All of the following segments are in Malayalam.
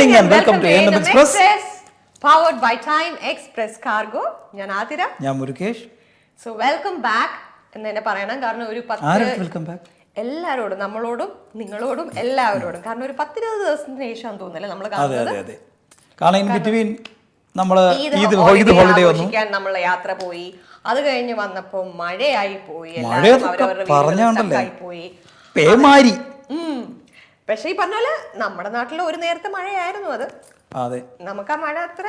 morning and welcome to A&M Express. Powered by Time Express Cargo. ഞാൻ ആതിര. ഞാൻ മുരുകേഷ്. So welcome back എന്ന് തന്നെ പറയണം. കാരണം ഒരു 10 വെൽക്കം ബാക്ക് എല്ലാവരോടും, നമ്മളോടും നിങ്ങളോടും എല്ലാവരോടും. കാരണം ഒരു 10-20 ദിവസത്തിന് ശേഷം തോന്നുന്നില്ല നമ്മൾ കാണുന്നത്. അതെ. കാരണം ഇൻ ബിറ്റ്വീൻ നമ്മൾ ഈദ് ഹോളിഡേ വന്നു, നമ്മൾ യാത്ര പോയി. അത് കഴിഞ്ഞ് വന്നപ്പോൾ മഴയായി പോയി, പോയി. പക്ഷെ ഈ പറഞ്ഞ പോലെ നമ്മുടെ നാട്ടിൽ ഒരു നേരത്തെ മഴയായിരുന്നു അത്. അതെ, നമുക്ക് ആ മഴ അത്ര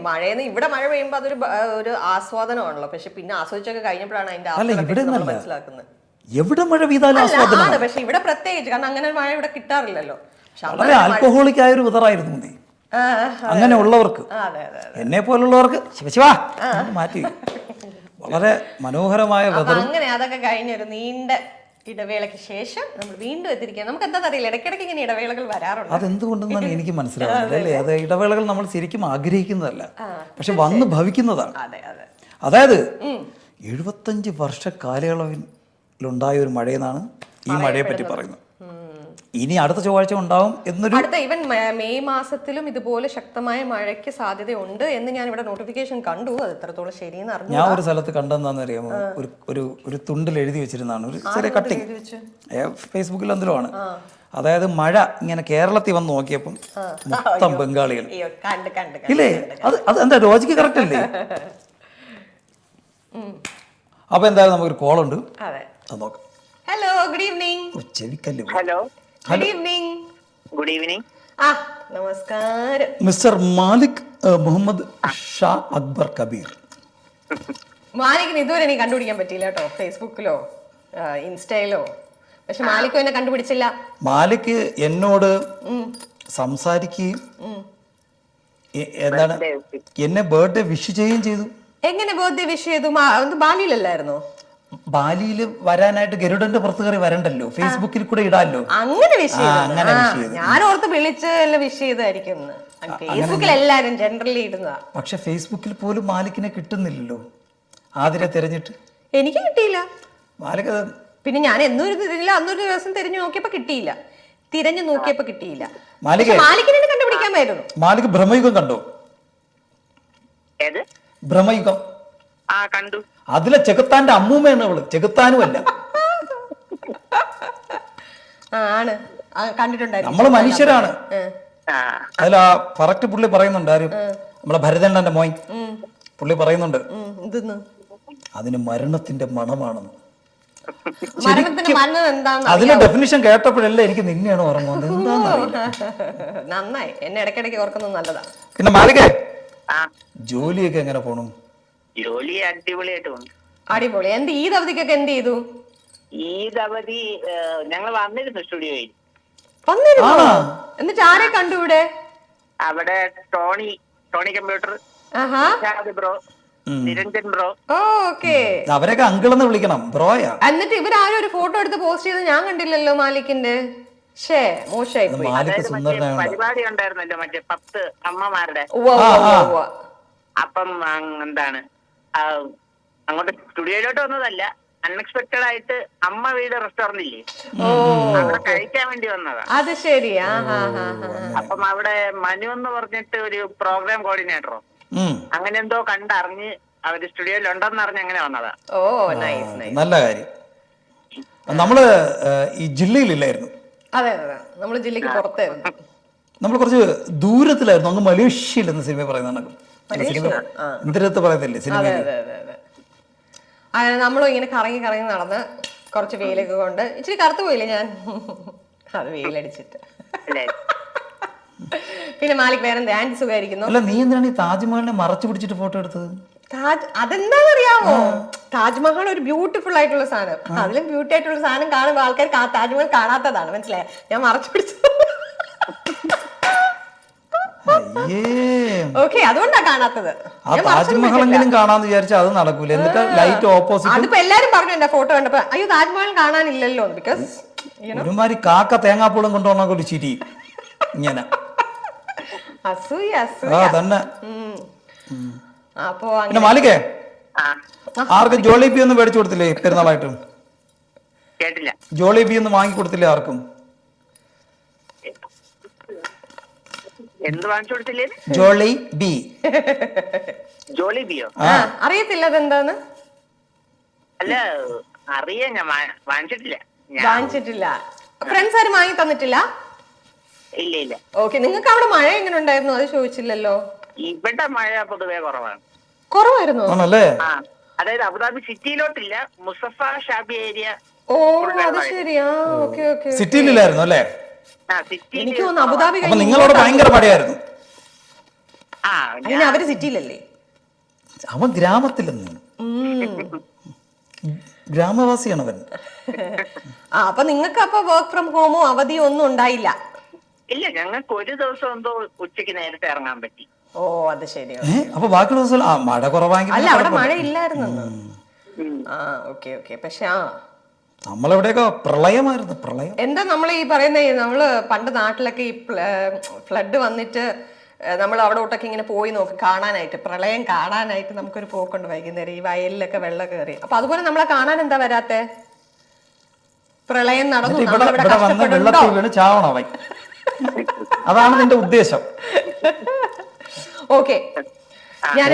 മഴയെന്ന് ഇവിടെ മഴ പെയ്യുമ്പോൾ അതൊരു ഒരു ആസ്വാദനമാണല്ലോ. പക്ഷെ പിന്നെ ആസ്വദിച്ചൊക്കെ കഴിഞ്ഞപ്പോഴാണ് അതിന്റെ മനസ്സിലാക്കുന്നത്. എവിടെ മഴ പെയ്താലും ആസ്വാദനമാണ്. പക്ഷെ ഇവിടെ പ്രത്യേകിച്ച് കാരണം അങ്ങനെ മഴ ഇവിടെ കിട്ടാറില്ലല്ലോ. വളരെ ആൽക്കഹോളിക് ആയ ഒരു വെതറായിരുന്നു അങ്ങനെ ഉള്ളവർക്ക്, എന്നെ പോലുള്ളവർക്ക് ശിവശിവാ മാറ്റി വളരെ മനോഹരമായ വെതറും. അങ്ങനെ അതൊക്കെ കഴിഞ്ഞൊരു നീണ്ട ഇടവേളയ്ക്ക് ശേഷം നമ്മൾ വീണ്ടും എത്തിയിരിക്കുക. നമുക്ക് എന്താ അറിയില്ല, ഇടയ്ക്കിടയ്ക്ക് ഇങ്ങനെ ഇടവേളകൾ വരാറുണ്ട്. അതെന്തുകൊണ്ടെന്നാണ് എനിക്ക് മനസ്സിലാവുന്നത് അല്ലേ. അത് ഇടവേളകൾ നമ്മൾ ശരിക്കും ആഗ്രഹിക്കുന്നതല്ല, പക്ഷെ വന്ന് ഭവിക്കുന്നതാണ്. അതായത് 75 വർഷ കാലയളവിലുണ്ടായ ഒരു മഴയെന്നാണ് ഈ മഴയെ പറ്റി പറയുന്നത്. ഇനി അടുത്ത ചൊവ്വാഴ്ച ഉണ്ടാവും എന്നൊരു ഇവൻ മെയ് മാസത്തിലും ഇതുപോലെ ശക്തമായ മഴയ്ക്ക് സാധ്യതയുണ്ട് എന്ന് ഞാൻ ഇവിടെ നോട്ടിഫിക്കേഷൻ കണ്ടു. അത് എത്രത്തോളം ശരിയെന്ന് അറിഞ്ഞു. ഞാൻ ഒരു സ്ഥലത്ത് കണ്ടെന്താന്ന് അറിയാമോ, ഒരു തുണ്ടിൽ എഴുതി വെച്ചിരുന്നതാണ്, ഒരു ചെറിയ കട്ടിങ്, ഫേസ്ബുക്കിൽ എന്തിലുമാണ്. അതായത് മഴ ഇങ്ങനെ കേരളത്തിൽ വന്ന് നോക്കിയപ്പം മൊത്തം ബംഗാളികൾ ഇല്ലേ. അത് എന്താ ലോജിക്ക് കറക്റ്റ് അല്ലേ. അപ്പൊ എന്തായാലും നമുക്കൊരു കോളുണ്ട്, അത് നോക്കാം. Hello, good evening. ചെവിക്കല്ലേ. Hello, good evening. Good evening. നമസ്കാരം. മിസ്റ്റർ മാലിക് മുഹമ്മദ് ഷാ അക്ബർ കബീർ. മാലിക്കിന് ഇതുവരെ എനിക്ക് കണ്ടുപിടിക്കാൻ പറ്റിയില്ല കേട്ടോ, ഫേസ്ബുക്കിലോ ഇൻസ്റ്റയിലോ. പക്ഷെ മാലിക് എന്നെ കണ്ടുപിടിച്ചില്ല. മാലിക് എന്നോട് സംസാരിക്കുകയും എന്താണ് എന്നെ ബർത്ത്ഡേ വിഷ് ചെയ്യുകയും ചെയ്തു. എങ്ങനെ ബർത്ത്ഡേ വിഷ് ചെയ്തു? ബാലിയിലല്ലായിരുന്നോ? ബാലിയിൽ വരാനായിട്ട് ഗരുഡന്റെ പുറത്ത് കയറി വരണ്ടല്ലോ, ഫേസ്ബുക്കിൽ കൂടെ ഇടാല്ലോ. അങ്ങനെ വിഷ് ഞാൻ ഓർത്ത് വിളിച്ച് വിഷ് ചെയ്തായിരിക്കും. ഫേസ്ബുക്കിൽ എല്ലാരും ജനറലി ഇടുന്നതാ. പക്ഷെ ഫേസ്ബുക്കിൽ പോലും മാലിക്കിനെ കിട്ടുന്നില്ലല്ലോ. ആതിരെ തിരഞ്ഞിട്ട് എനിക്ക് കിട്ടിയില്ല. മാലിക് പിന്നെ ഞാൻ എന്നൊരു തിരിഞ്ഞില്ല, അന്നൊരു ദിവസം തിരഞ്ഞു നോക്കിയപ്പോ കിട്ടിയില്ല. തിരഞ്ഞു നോക്കിയപ്പോ കിട്ടിയില്ല. മാലിക്കിനെ കണ്ടുപിടിക്കാമായിരുന്നു. മാലിക് ഭ്രമയുഗം കണ്ടോ? ഭ്രമയുഗം കണ്ടു. അതിലെ ചെകുത്താന്റെ അമ്മൂമ്മയാണ് അവള്, ചെകുത്താനും അല്ല. നമ്മള് മനുഷ്യരാണ്. അതിൽ ആ കറക്റ്റ് പുള്ളി പറയുന്നുണ്ട്, ആരും നമ്മളെ ഭരതണ്ണന്റെ മോൻ പുള്ളി പറയുന്നുണ്ട് അതിന് മരണത്തിന്റെ മണമാണെന്ന്. അതിന്റെ ഡെഫിനിഷൻ കേട്ടപ്പോഴല്ലേ എനിക്ക് നിന്നെയാണ് ഓർമ്മ. നന്നായി, എന്നെ ഇടയ്ക്കിടയ്ക്ക് ഓർക്കുന്നത് നല്ലതാണ്. പിന്നെ മാലികേ, ജോലിയൊക്കെ എങ്ങനെ പോണു? ജോലി അടിപൊളിയായിട്ട് പോകുന്നു. അടിപൊളി. ഈദ് അവധിക്കൊക്കെ എന്ത് ചെയ്തു? ഈദ് അവധി ഞങ്ങൾ വന്നിരുന്നു, സ്റ്റുഡിയോയിൽ വന്നിരുന്നു. എന്നിട്ട് ആരെ കണ്ടു ഇവിടെ? അവിടെ Tony computer, bro, Niranjan bro. അവരൊക്കെ അങ്കിളെന്ന് വിളിക്കണം, ബ്രോയാ. എന്നിട്ട് ഇവരാരും ഒരു ഫോട്ടോ എടുത്ത് പോസ്റ്റ് ചെയ്ത് ഞാൻ കണ്ടില്ലല്ലോ മാലിക്കിന്റെ. മോശമായി. പരിപാടി ഉണ്ടായിരുന്നല്ലോ മറ്റേ 10 അമ്മമാരുടെ. അപ്പം എന്താണ് അങ്ങോട്ട് സ്റ്റുഡിയോയിലോട്ട് വന്നതല്ല, അൺഎക്സ്പെക്ടഡ് ആയിട്ട് അമ്മ വീട് റെസ്റ്റോറന്റ് ഇല്ലേ, അവിടെ കഴിക്കാൻ വേണ്ടി വന്നതാ. അത് ശരി. അപ്പം അവിടെ മനു എന്ന് പറഞ്ഞിട്ട് ഒരു പ്രോഗ്രാം കോർഡിനേറ്ററോ അങ്ങനെ എന്തോ കണ്ടറിഞ്ഞ് അവര് സ്റ്റുഡിയോയിൽ ഉണ്ടെന്ന് അറിഞ്ഞ് അങ്ങനെ വന്നതാ. നല്ല കാര്യം. നമ്മള് ഈ ജില്ലയിലില്ലായിരുന്നു. അതെ, നമ്മള് ജില്ലക്ക് പുറത്തായിരുന്നു. നമ്മൾ കുറച്ച് ദൂരത്തിലായിരുന്നു, അങ്ങ് മലേഷ്യയിൽ എന്ന സിനിമ പറയുന്നുണ്ട്. ഇന്ദിരത്ത് പറയത്തില്ലേ സിനിമ. അങ്ങനെ നമ്മളും ഇങ്ങനെ കറങ്ങി നടന്ന് കുറച്ച് വെയിലൊക്കെ കൊണ്ട് ഇച്ചിരി കറുത്തു പോയില്ലേ ഞാൻ, അത് വെയിലടിച്ചിട്ട്. പിന്നെ മാലിക് വേറെ ആന്റി സുഖമായിരിക്കുന്നു. അല്ല, നീ എന്തിനാണ് ഈ താജ്മഹലിനെ മറച്ചു പിടിച്ചിട്ട് ഫോട്ടോ എടുത്തത്? അതെന്താണെന്നറിയാമോ, താജ്മഹൽ ഒരു ബ്യൂട്ടിഫുൾ ആയിട്ടുള്ള സാധനം. അതിലും ബ്യൂട്ടി ആയിട്ടുള്ള സാധനം കാണുമ്പോൾ ആൾക്കാർ താജ്മഹൽ കാണാത്തതാണ്, മനസ്സിലായ? ഞാൻ മറച്ചു പിടിച്ചത്. അതുകൊണ്ടാ കാണാത്തത്. താജ്മഹലെങ്കിലും കാണാന്ന് വിചാരിച്ചാ അത് നടക്കൂല. എന്നിട്ട് ലൈറ്റ് ഓപ്പോസിറ്റ്. അതിപ്പോ എല്ലാരും പറഞ്ഞു എന്റെ ഫോട്ടോ കണ്ടപ്പോ, അയ്യോ താജ്മഹൽ കാണാനില്ലല്ലോ. ബിക്കോസ് ഒരുമാതിരി കാക്ക തേങ്ങാപ്പൂളും കൊണ്ടുപോകണ ഒരു ചിരി ഇങ്ങനെ തന്നെ. അപ്പൊ പിന്നെ മാലികേ, ആർക്കും ജോളിബി ഒന്നും മേടിച്ചു കൊടുത്തില്ലേ പെരുന്നാളായിട്ട്? ജോളിബി ഒന്നും വാങ്ങി കൊടുത്തില്ലേ ആർക്കും? എന്ത് വാങ്ങിച്ചു കൊടുത്തില്ലേ? ജോളി ബി. ജോലി ബിയോ? അറിയത്തില്ല അതെന്താന്ന്. അല്ല അറിയാം, ഞാൻ വാങ്ങിച്ചിട്ടില്ല. വാങ്ങിച്ചിട്ടില്ല. ഫ്രണ്ട്സ് ആരും വാങ്ങി തന്നിട്ടില്ല? ഇല്ല ഇല്ല. ഓക്കെ, നിങ്ങൾക്ക് അവിടെ മഴ എങ്ങനെ ഉണ്ടായിരുന്നു അത് ചോദിച്ചില്ലല്ലോ. ഇവിടെ മഴ പൊതുവെ കുറവാണ്. കുറവായിരുന്നു ആണല്ലേ? ആ, അതായത് അബുദാബി സിറ്റിയിലോട്ടില്ല, മുസഫ ഷാബി ഏരിയ. ഓ അത് ശരിയാ. Okay okay. സിറ്റിയിലായിരുന്നു അല്ലേ? എനിക്ക് തോന്നുന്നു അബുദാബി അപ്പൊ നിങ്ങളവിടെ ഭയങ്കര മഴയായിരുന്നു. അതിന് അവര് സിറ്റിയിലല്ലേ? അവൻ ഗ്രാമത്തിലെന്ന്, ഗ്രാമവാസിയാണ് അവൻ. അപ്പൊ നിങ്ങൾക്ക് അപ്പൊ വർക്ക് ഫ്രം ഹോമോ അവധിയോ ഒന്നും ഉണ്ടായില്ല? ഇല്ല, ഞങ്ങൾക്ക് ഒരു ദിവസം എന്തോ ഉച്ചക്ക് നേരത്തെ ഇറങ്ങാൻ പറ്റി. ഓ അത് ശരിയാ. അപ്പൊ ബാക്കിയുള്ള ദിവസം മഴ കുറവാണെങ്കിൽ അല്ല അവിടെ മഴ ഇല്ലായിരുന്നു. Okay okay. പക്ഷെ നമ്മളെവിടെയൊക്കെ പ്രളയമായിരുന്നു, പ്രളയം. എന്താ നമ്മൾ ഈ പറയുന്ന, നമ്മള് പണ്ട് നാട്ടിലൊക്കെ ഈ ഫ്ലഡ് വന്നിട്ട് നമ്മൾ അവിടെ ഒട്ടൊക്കെ ഇങ്ങനെ പോയി നോക്കി കാണാനായിട്ട്, പ്രളയം കാണാനായിട്ട് നമുക്കൊരു പോക്കുണ്ട് വൈകുന്നേരം, ഈ വയലിലൊക്കെ വെള്ളം കയറി. അപ്പൊ അതുപോലെ നമ്മളെ കാണാൻ എന്താ വരാത്തെ? പ്രളയം നടന്നു, വെള്ളത്തിൽ വീണ് ചാവണം അവൻ. അതാണ് നിന്റെ ഉദ്ദേശം. ഓക്കെ, ഞാൻ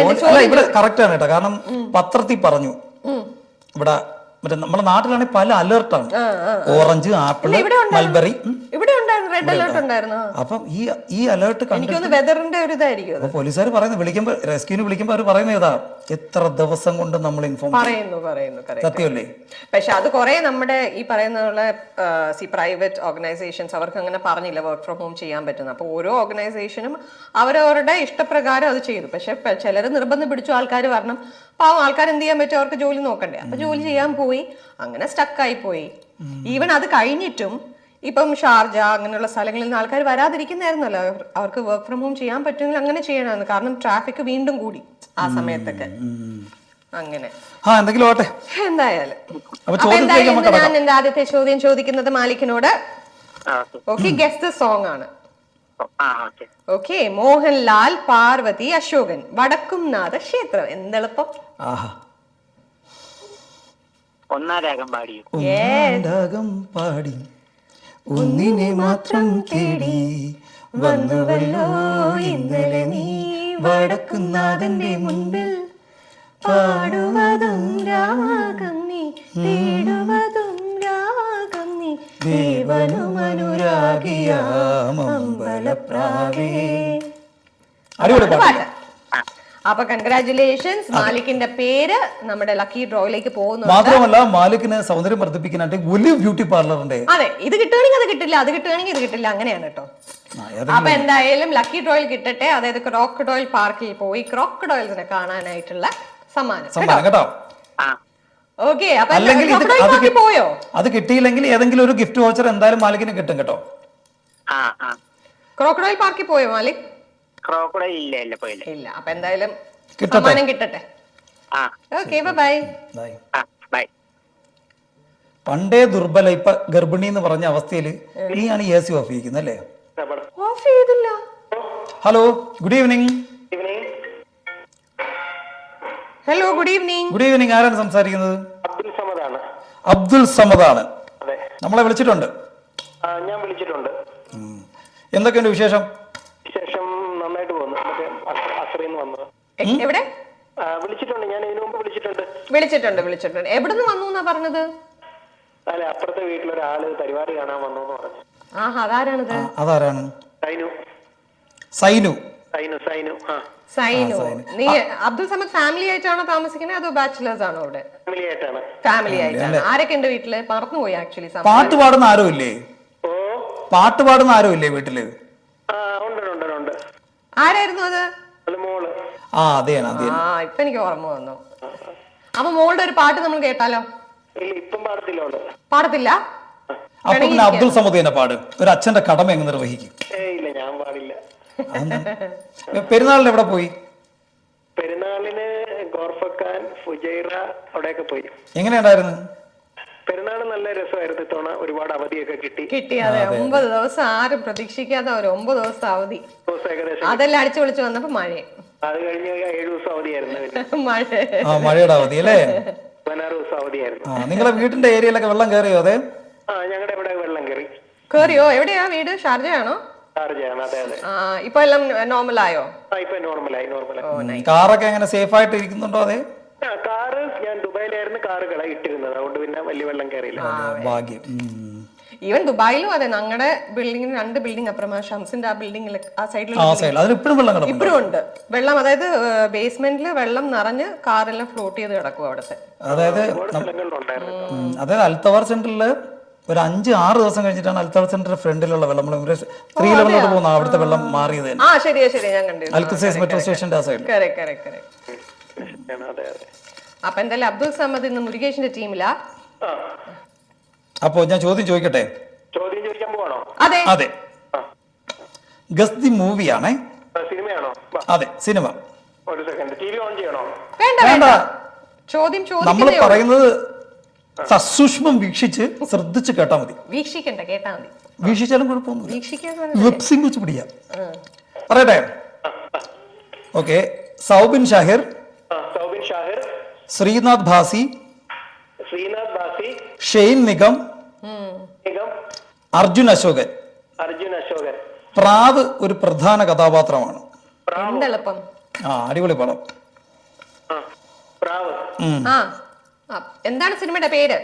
ഇവിടെ കറക്റ്റ് ആണ് കേട്ടോ. കാരണം പത്രത്തിൽ പറഞ്ഞു ഇവിടെ മറ്റേ നമ്മുടെ നാട്ടിലാണെങ്കിൽ പല അലേർട്ടാണ്. Orange, apple, mulberry. ഇവിടെ ഉണ്ടായിരുന്നു, റെഡ് അലേർട്ട് ഉണ്ടായിരുന്നു. അപ്പം ഈ അലേർട്ട് കണ്ടിട്ട് വെതറിന്റെ ഒരു ഇതായിരിക്കും. പോലീസുകാർ പറയുന്നത്, വിളിക്കുമ്പോ റെസ്ക്യൂന് വിളിക്കുമ്പോ അവർ പറയുന്നത് ഏതാ, എത്ര ദിവസം കൊണ്ട് നമ്മൾ ഇൻഫോം പറയുന്നു. സത്യമല്ലേ? പക്ഷെ അത് കുറെ നമ്മുടെ ഈ പറയുന്ന പ്രൈവറ്റ് ഓർഗനൈസേഷൻസ് അവർക്ക് അങ്ങനെ പറഞ്ഞില്ല വർക്ക് ഫ്രം ഹോം ചെയ്യാൻ പറ്റുന്ന. അപ്പൊ ഓരോ ഓർഗനൈസേഷനും അവരവരുടെ ഇഷ്ടപ്രകാരം അത് ചെയ്തു. പക്ഷെ ചിലർ നിർബന്ധം പിടിച്ചു, ആൾക്കാർ വരണം. പാവം ആൾക്കാർ എന്ത് ചെയ്യാൻ പറ്റും, അവർക്ക് ജോലി നോക്കണ്ടേ. അപ്പൊ ജോലി ചെയ്യാൻ പോയി, അങ്ങനെ സ്റ്റക്കായി പോയി. ഈവൻ അത് കഴിഞ്ഞിട്ടും ഇപ്പം ഷാർജ അങ്ങനെയുള്ള സ്ഥലങ്ങളിൽ നിന്ന് ആൾക്കാർ വരാതിരിക്കുന്നായിരുന്നല്ലോ. അവർക്ക് വർക്ക് ഫ്രം ഹോം ചെയ്യാൻ പറ്റുമെങ്കിൽ അങ്ങനെ ചെയ്യണമെന്ന്. കാരണം ട്രാഫിക് വീണ്ടും കൂടി ആ സമയത്തൊക്കെ. അങ്ങനെ എന്തായാലും ഞാൻ എന്റെ ആദ്യത്തെ ചോദ്യം ചോദിക്കുന്നത് മാലിക്കിനോട്. ഓക്കെ, ഗെസ് ദ സോങ് ആണ്. ഓക്കെ, മോഹൻലാൽ, പാർവതി, അശോകൻ, വടക്കുംനാഥ ക്ഷേത്രം. എന്തെളുപ്പം. ഒന്നാരാഗം പാടി ഒന്നിനെ മാത്രം തേടി വന്നുവല്ലോ ഇന്നലെ നീ വടക്കുംനാഥന്റെ മുൻപിൽ. പാടുവതും രാഗം നീ, തേടുവതും രാഗം നീ, ദേവനും അനുരാഗിയാം അമ്പലപ്രാവേ. പാട്ട്. അപ്പൊ കൺഗ്രാറ്റുലേഷൻസ്, മാലിക്കിന്റെ പേര് നമ്മുടെ ലക്കി ഡ്രോയിലേക്ക് പോകുന്നു. മാത്രമല്ല മാലിക്കിന് സൗന്ദര്യം വർദ്ധിപ്പിക്കാനായിട്ട് വലിയ ബ്യൂട്ടി പാർലറിന്റെ. അതെ, ഇത് കിട്ടുകയാണെങ്കിൽ അത് കിട്ടില്ല, അത് കിട്ടുകയാണെങ്കിൽ ഇത് കിട്ടില്ല, അങ്ങനെയാണ് കേട്ടോ. അപ്പൊ എന്തായാലും ലക്കി ഡ്രോയിൽ കിട്ടട്ടെ. അതായത് ക്രോക്കഡോയിൽ പാർക്കിൽ പോയി ക്രോക്കഡോയിൽസിനെ കാണാനായിട്ടുള്ള സമ്മാനം കേട്ടോ. ഓക്കെ, അപ്പൊ പോയോ? അത് കിട്ടിയില്ലെങ്കിൽ ഏതെങ്കിലും ഒരു ഗിഫ്റ്റ് വൗച്ചർ എന്തായാലും മാലിക്കിന് കിട്ടും കേട്ടോ. ക്രോക്കഡോയിൽ പാർക്കിൽ പോയോ മാലിക്? ഇല്ല. അപ്പൊ എന്തായാലും സമ്മാനം കിട്ടട്ടെ. Okay, bye. പണ്ടേ ദുർബല, ഇപ്പൊ ഗർഭിണി എന്ന് പറഞ്ഞ അവസ്ഥയിൽ നീയാണ് AC ഓഫ് ചെയ്യിക്കുന്നത് അല്ലേ? ഓഫ് ചെയ്തില്ല. Hello, good evening. Hello, good evening. Good evening. ആരാണ് സംസാരിക്കുന്നത്? അബ്ദുൽ സമദാണ്. നമ്മളെ വിളിച്ചിട്ടുണ്ട്. ഞാൻ വിളിച്ചിട്ടുണ്ട്. എന്തൊക്കെയുണ്ട് വിശേഷം? വിശേഷം നന്നായിട്ട് പോകുന്നു. എവിടെ വിളിച്ചിട്ടുണ്ട്? ഞാൻ ഇതിനു മുമ്പ് വിളിച്ചിട്ടുണ്ട്. എവിടുന്ന് വന്നു എന്നാ പറഞ്ഞത്? അല്ലെ, അപ്പുറത്തെ വീട്ടിലൊരാള് പരിപാടി കാണാൻ വന്നു എന്ന് പറഞ്ഞു. അതാരാണിത്? അതാരാണ്? സൈനു. നീ അബ്ദുൽ സമദ് ഫാമിലി ആയിട്ടാണോ താമസിക്കുന്നത് അതോ ബാച്ചിലേഴ്സ് ആണോ? അവിടെ ഫാമിലി ആയിട്ടാണ്. ആരൊക്കെ ഉണ്ട് വീട്ടില്? മറന്നുപോയി ആക്ച്വലി. പാട്ട് പാടുന്ന ആരോ ഇല്ലേ? വീട്ടില്? ആരായിരുന്നു അത്? ഇപ്പൊ എനിക്ക് ഓർമ്മ വന്നു. അപ്പൊ മോളുടെ ഒരു പാട്ട് നമ്മൾ കേട്ടാലോ? പാടത്തില്ല. അപ്പൊ പിന്നെ അബ്ദുൽ സമദ് തന്നെ പാട്. ഒരു അച്ഛന്റെ കടമ എങ്ങനെ നിർവഹിക്കും? ഞാൻ പാടില്ല. പെരുന്നാളിന് എവിടെ പോയി? പെരുന്നാളിന് ഗോർഫക്കാൻ, ഫുജൈറ അവിടെയൊക്കെ പോയി. എങ്ങനെയുണ്ടായിരുന്നു പെരുന്നാൾ? നല്ല രസമായിരുന്നു. ഇത്തവണ ഒരുപാട് അവധിയൊക്കെ കിട്ടി. അതെ, 9 ദിവസം ആരും പ്രതീക്ഷിക്കാത്ത ഒരു 9 ദിവസം അവധി. അതെല്ലാം അടിച്ചു വിളിച്ചു വന്നപ്പോ മഴയും. അത് കഴിഞ്ഞ് 7 ദിവസം അവധിയായിരുന്നു. മഴയുടെ അവധി അല്ലേ? 16 ദിവസം അവധിയായിരുന്നു. നിങ്ങളെ വീടിന്റെ ഏരിയയിലൊക്കെ വെള്ളം കയറിയോ? അതെ, ഞങ്ങളുടെ ഇവിടെ വെള്ളം കയറിയോ? എവിടെയാ വീട്? ഷാർജയാണോ? കാർ ചെയ്യണം, അതെ അതെ. ഇപ്പൊ എല്ലാം നോർമൽ ആയോ? ഇപ്പൊ നോർമലായി. കാറൊക്കെ എങ്ങനെ സേഫ് ആയിട്ട് ഇരിക്കുന്നുണ്ടോ? അതെ, കാറ് ഞാൻ ദുബായിലായിരുന്നു കാറുകളെ ഇട്ടിരുന്നത്, അതുകൊണ്ട് പിന്നെ വലിയ വെള്ളം കയറിയില്ല. ഭാഗ്യം. ഈവൻ ദുബായിലും അതെ, ഞങ്ങളുടെ ബിൽഡിങ്ങിന് 2 ബിൽഡിംഗ് അപ്പുറമാ ഷംസിന്റെ ആ ബിൽഡിംഗിൽ ആ സൈഡിൽ അതിലിപ്പോഴും വെള്ളം കിടക്കും. ഇപ്പോഴും ഉണ്ട് വെള്ളം. അതായത് ബേസ്മെന്റിൽ വെള്ളം നിറഞ്ഞ് കാറെല്ലാം ഫ്ലോട്ട് ചെയ്ത് കിടക്കും അവിടുത്തെ. അതായത് അൽത്തവാർ സെന്ററിൽ ഒരു 5-6 ദിവസം കഴിഞ്ഞിട്ടാണ് അൽത്തവാർ സെന്ററിന്റെ ഫ്രണ്ടിലുള്ള വെള്ളം 3 ലെവലിലോട്ട് പോകുന്ന അവിടുത്തെ വെള്ളം മാറിയത്. ശരിയാ ഞാൻ കണ്ടിരുന്നു. അൽക്കസൈസ് മെട്രോ സ്റ്റേഷന്റെ ആ സൈഡിൽ. അപ്പൊ എന്തായാലും അബ്ദുൾ സമദ് ഇന്ന് മുരുകേഷിന്റെ ടീമിലാ. അപ്പോ ഞാൻ ചോദ്യം ചോദിക്കട്ടെ? ചോദ്യം ചോദിക്കാൻ പോവാണോ? അതെ. ഗസ് ദി മൂവിയാണേ. സിനിമയാണോ? അതെ, സിനിമ. ഒരു സെക്കൻഡ്, ടിവി ഓൺ ചെയ്യണോ? വേണ്ട, ചോദ്യം നമ്മൾ പറയുന്നത് സസൂക്ഷ്മം വീക്ഷിച്ച് ശ്രദ്ധിച്ച് കേട്ടാ മതി. വീക്ഷിക്കണ്ട, കേട്ടാ മതി. വീക്ഷിച്ചാലും കുഴപ്പമൊന്നുമില്ല. വീക്ഷിക്കാൻ വെബ്സിംഗ് വെച്ച് പിടിക്കാം. പറയട്ടെ? ഓക്കെ. സൗബിൻ ഷാഹിർ, ശ്രീനാഥ് ഭാസി, ഷെയ്ൻ നിഗം, അർജുൻ അശോകൻ. പ്രാവ് ഒരു പ്രധാന കഥാപാത്രമാണ്. എന്തെളുപ്പം. അടിപൊളി പടം. എന്താണ് സിനിമയുടെ പേര്?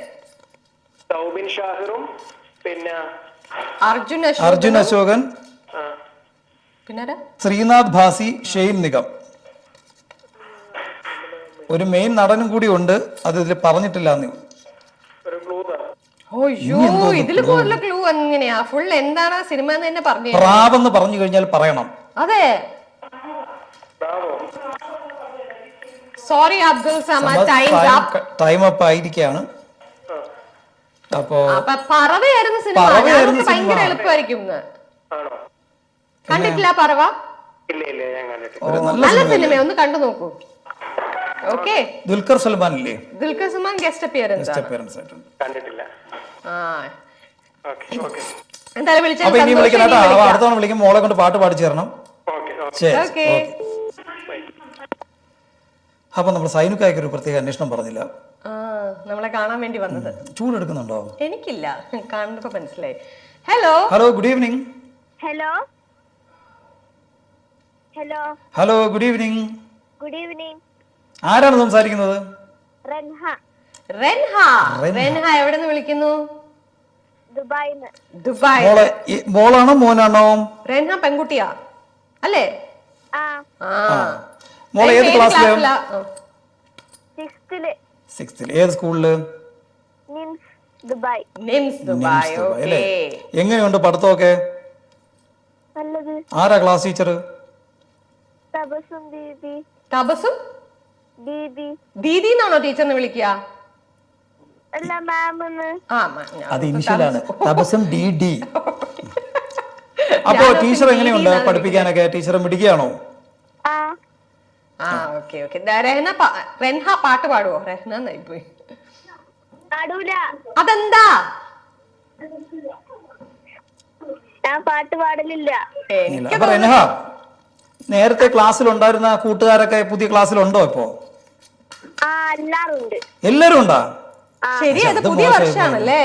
സൗബിൻ ഷാഹിറും പിന്നെ അർജുൻ അശോകൻ, പിന്നെ ശ്രീനാഥ് ഭാസി, ഷെയ്ൻ നിഗം. ഒരു മെയിൻ നടനും കൂടി ഉണ്ട്, അത് ഇതിൽ പറഞ്ഞിട്ടില്ല. ഇതില് കൂടുതൽ ക്ലൂ എങ്ങനെയാ? ഫുൾ എന്താണ് സിനിമ എന്ന് തന്നെ പറഞ്ഞു. പ്രാവെന്ന് പറഞ്ഞു കഴിഞ്ഞാൽ പറയണം. അതെ, sorry Abdul Samad, time up ആയിരിക്കാണ്. അപ്പോ പറവയായിരുന്നു സിനിമ. ഭയങ്കര എളുപ്പമായിരിക്കും. കണ്ടിട്ടില്ല പറവ? നല്ല സിനിമ, ഒന്ന് കണ്ടു നോക്കൂ. ഓക്കെ. ദുൽഖർ സൽമാൻ ഇല്ലേ? ദുൽഖർ സൽമാൻ ഗസ്റ്റ് അപ്പിയറൻസ് കണ്ടിട്ടില്ല. എന്തായാലും അടുത്തവണ വിളിക്കും. മോളെ കൊണ്ട് പാട്ട് പാടിച്ചു തരണം. അപ്പൊ നമ്മൾ സൈനുക്കായ്ക്ക് ഒരു പ്രത്യേക അന്വേഷണം പറഞ്ഞില്ല. നമ്മളെ കാണാൻ വേണ്ടി വന്നത്. ചൂടെടുക്കുന്നുണ്ടോ? എനിക്കില്ല, കാണുന്നപ്പോ മനസ്സിലായി. Hello good evening. Hello good evening. ആരാണ് സംസാരിക്കുന്നത്? റെൻഹ. എവിടെ നിന്ന് വിളിക്കുന്നു? ദുബായ്. മോളാണോ മോനാണോ? റെൻഹ പെൺകുട്ടിയാ അല്ലേ? മോളെ ഏത് ക്ലാസ്സിലാ? 6th. ഏത് സ്കൂളില്? NIMS Dubai. ഓക്കേ. എങ്ങനെയുണ്ട് പഠിത്തമൊക്കെ? ആരാ ക്ലാസ് ടീച്ചർ? തബസും ദീദി എന്നാണോ ടീച്ചറിനെ വിളിക്കുക? അത് ഇനിഷ്യലാണ്. തബസം DD. അപ്പോ ടീച്ചർ എങ്ങനെയുണ്ട് പഠിപ്പിക്കാനൊക്കെ? ടീച്ചർ മിടുകയാണോ? റെൻഹ പാട്ട് പാടുവോ? റെഹ്ന പോയി. അതെന്താ? ഞാൻ പാട്ട് പാടലില്ല. റെൻഹ നേരത്തെ ക്ലാസ്സിൽ ഉണ്ടായിരുന്ന കൂട്ടുകാരൊക്കെ പുതിയ ക്ലാസ്സിലുണ്ടോ ഇപ്പോ? എല്ലാരും ഉണ്ടാ? ശരി, അത് പുതിയ വർഷമാണല്ലേ.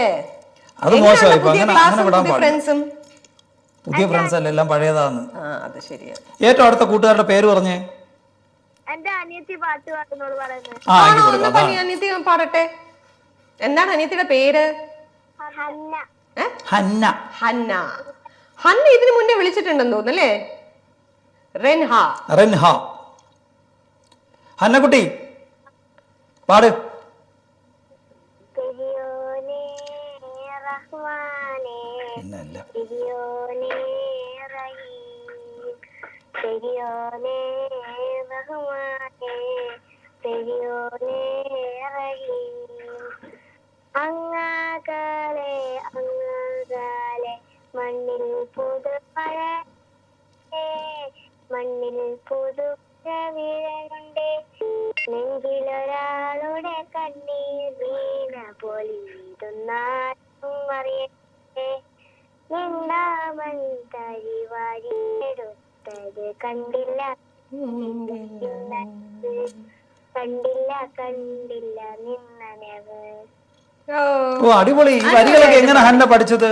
അത് മോശമായി. അങ്ങനെ വിടാൻ പാടില്ല. പുതിയ ഫ്രണ്ട്സ് അല്ല, എല്ലാം പഴയതാന്ന്. അത് ശരിയാ. ഏറ്റവും അടുത്ത കൂട്ടുകാരുടെ പേര് പറഞ്ഞേ. എന്റെ അനിയത്തി പാട്ട് പാടുന്നോട് പറയുന്നത്. അനിയത്തി പാടട്ടെ. എന്താണ് അനിയത്തിയുടെ പേര്? ഹന്ന. ഹന്ന ഇതിനു മുന്നേ വിളിച്ചിട്ടുണ്ടെന്ന് തോന്നുന്നല്ലേ? റെൻഹ. ഹന്നക്കുട്ടി പാട്. അങ്ങാകലെ മണ്ണിൽ പുതുമഴ, മണ്ണിൽ പുതുമഴ വീഴണ്ടേ, നെഞ്ചിലൊരാളുടെ കണ്ണീർ വീണ പൊലിതുന്നാലും അറിയട്ടെ, നിന്നാമൻ തരിവാരിയെടുത്തത് കണ്ടില്ല നിന്നനവ്. ഓ അടിപൊളി. ഈ വരികളൊക്കെ എങ്ങനെ ഹന്ന പഠിച്ചത്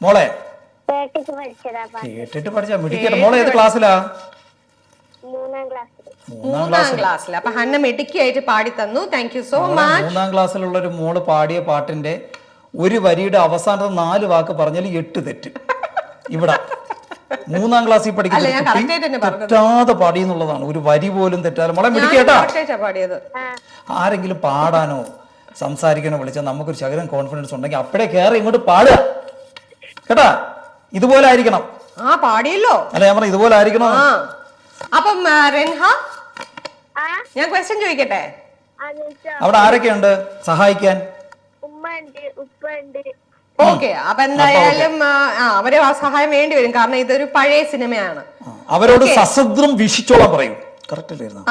മോളെ? കേട്ടിട്ട് പഠിച്ചതാ പാട്ട്. കേട്ടിട്ട് പഠിച്ചാ മിടിക്കട്ടെ. മോളെ ഏത് ക്ലാസ്സിലാ? 3ാം ക്ലാസ്സിൽ. മൂന്നാം ക്ലാസ്സിൽ. അപ്പൊ ഹന്ന മെടുക്കിയായിട്ട് പാടി തന്നു. Thank you so much. 3ാം ക്ലാസ്സിലുള്ള ഒരു മോള് പാടിയ പാട്ടിന്റെ ഒരു വരിയുടെ അവസാനത്തെ 4 വാക്ക് പറഞ്ഞാൽ 8 തെറ്റ്. ഇവിടെ 3ാം ക്ലാസ്സിൽ പഠിക്കുന്ന അല്ല, ഞാൻ ഒരു കുട്ടി correct ആയിട്ട് തന്നെ പറഞ്ഞത്. തെറ്റാതെ പാടി എന്നുള്ളതാണ്. ഒരു വരി പോലും തെറ്റാതെ. മോളെ മിടിക്കേട്ടാ. പാടിയത്. ആരെങ്കിലും പാടാനോ സംസാരിക്കാനോ വിളിച്ചാൽ നമുക്കൊരു ശകലം കോൺഫിഡൻസ് ഉണ്ടെങ്കിൽ അപ്പഴേ കയറി ഇങ്ങോട്ട് പാടുക കേട്ടാ. ഇതുപോലെ ആയിരിക്കണം. പാടിയല്ലോ. അല്ല ഞാൻ പറഞ്ഞ ഇതുപോലെ ആയിരിക്കണം. അപ്പം റെൻഹ, ഞാൻ ക്വസ്റ്റ്യൻ ചോദിക്കട്ടെ? അവിടെ ആരൊക്കെയുണ്ട് സഹായിക്കാൻ? ഉമ്മ ഉണ്ട്, ഉപ്പ ഉണ്ട്. ഓക്കെ. അപ്പൊ എന്തായാലും അവരെ സഹായം വേണ്ടി വരും, കാരണം ഇതൊരു പഴയ സിനിമയാണ്. അവരോട് സശ്രദ്ധം വീക്ഷിച്ചോളാൻ പറയൂ. കറക്റ്റ് അല്ലായിരുന്നു?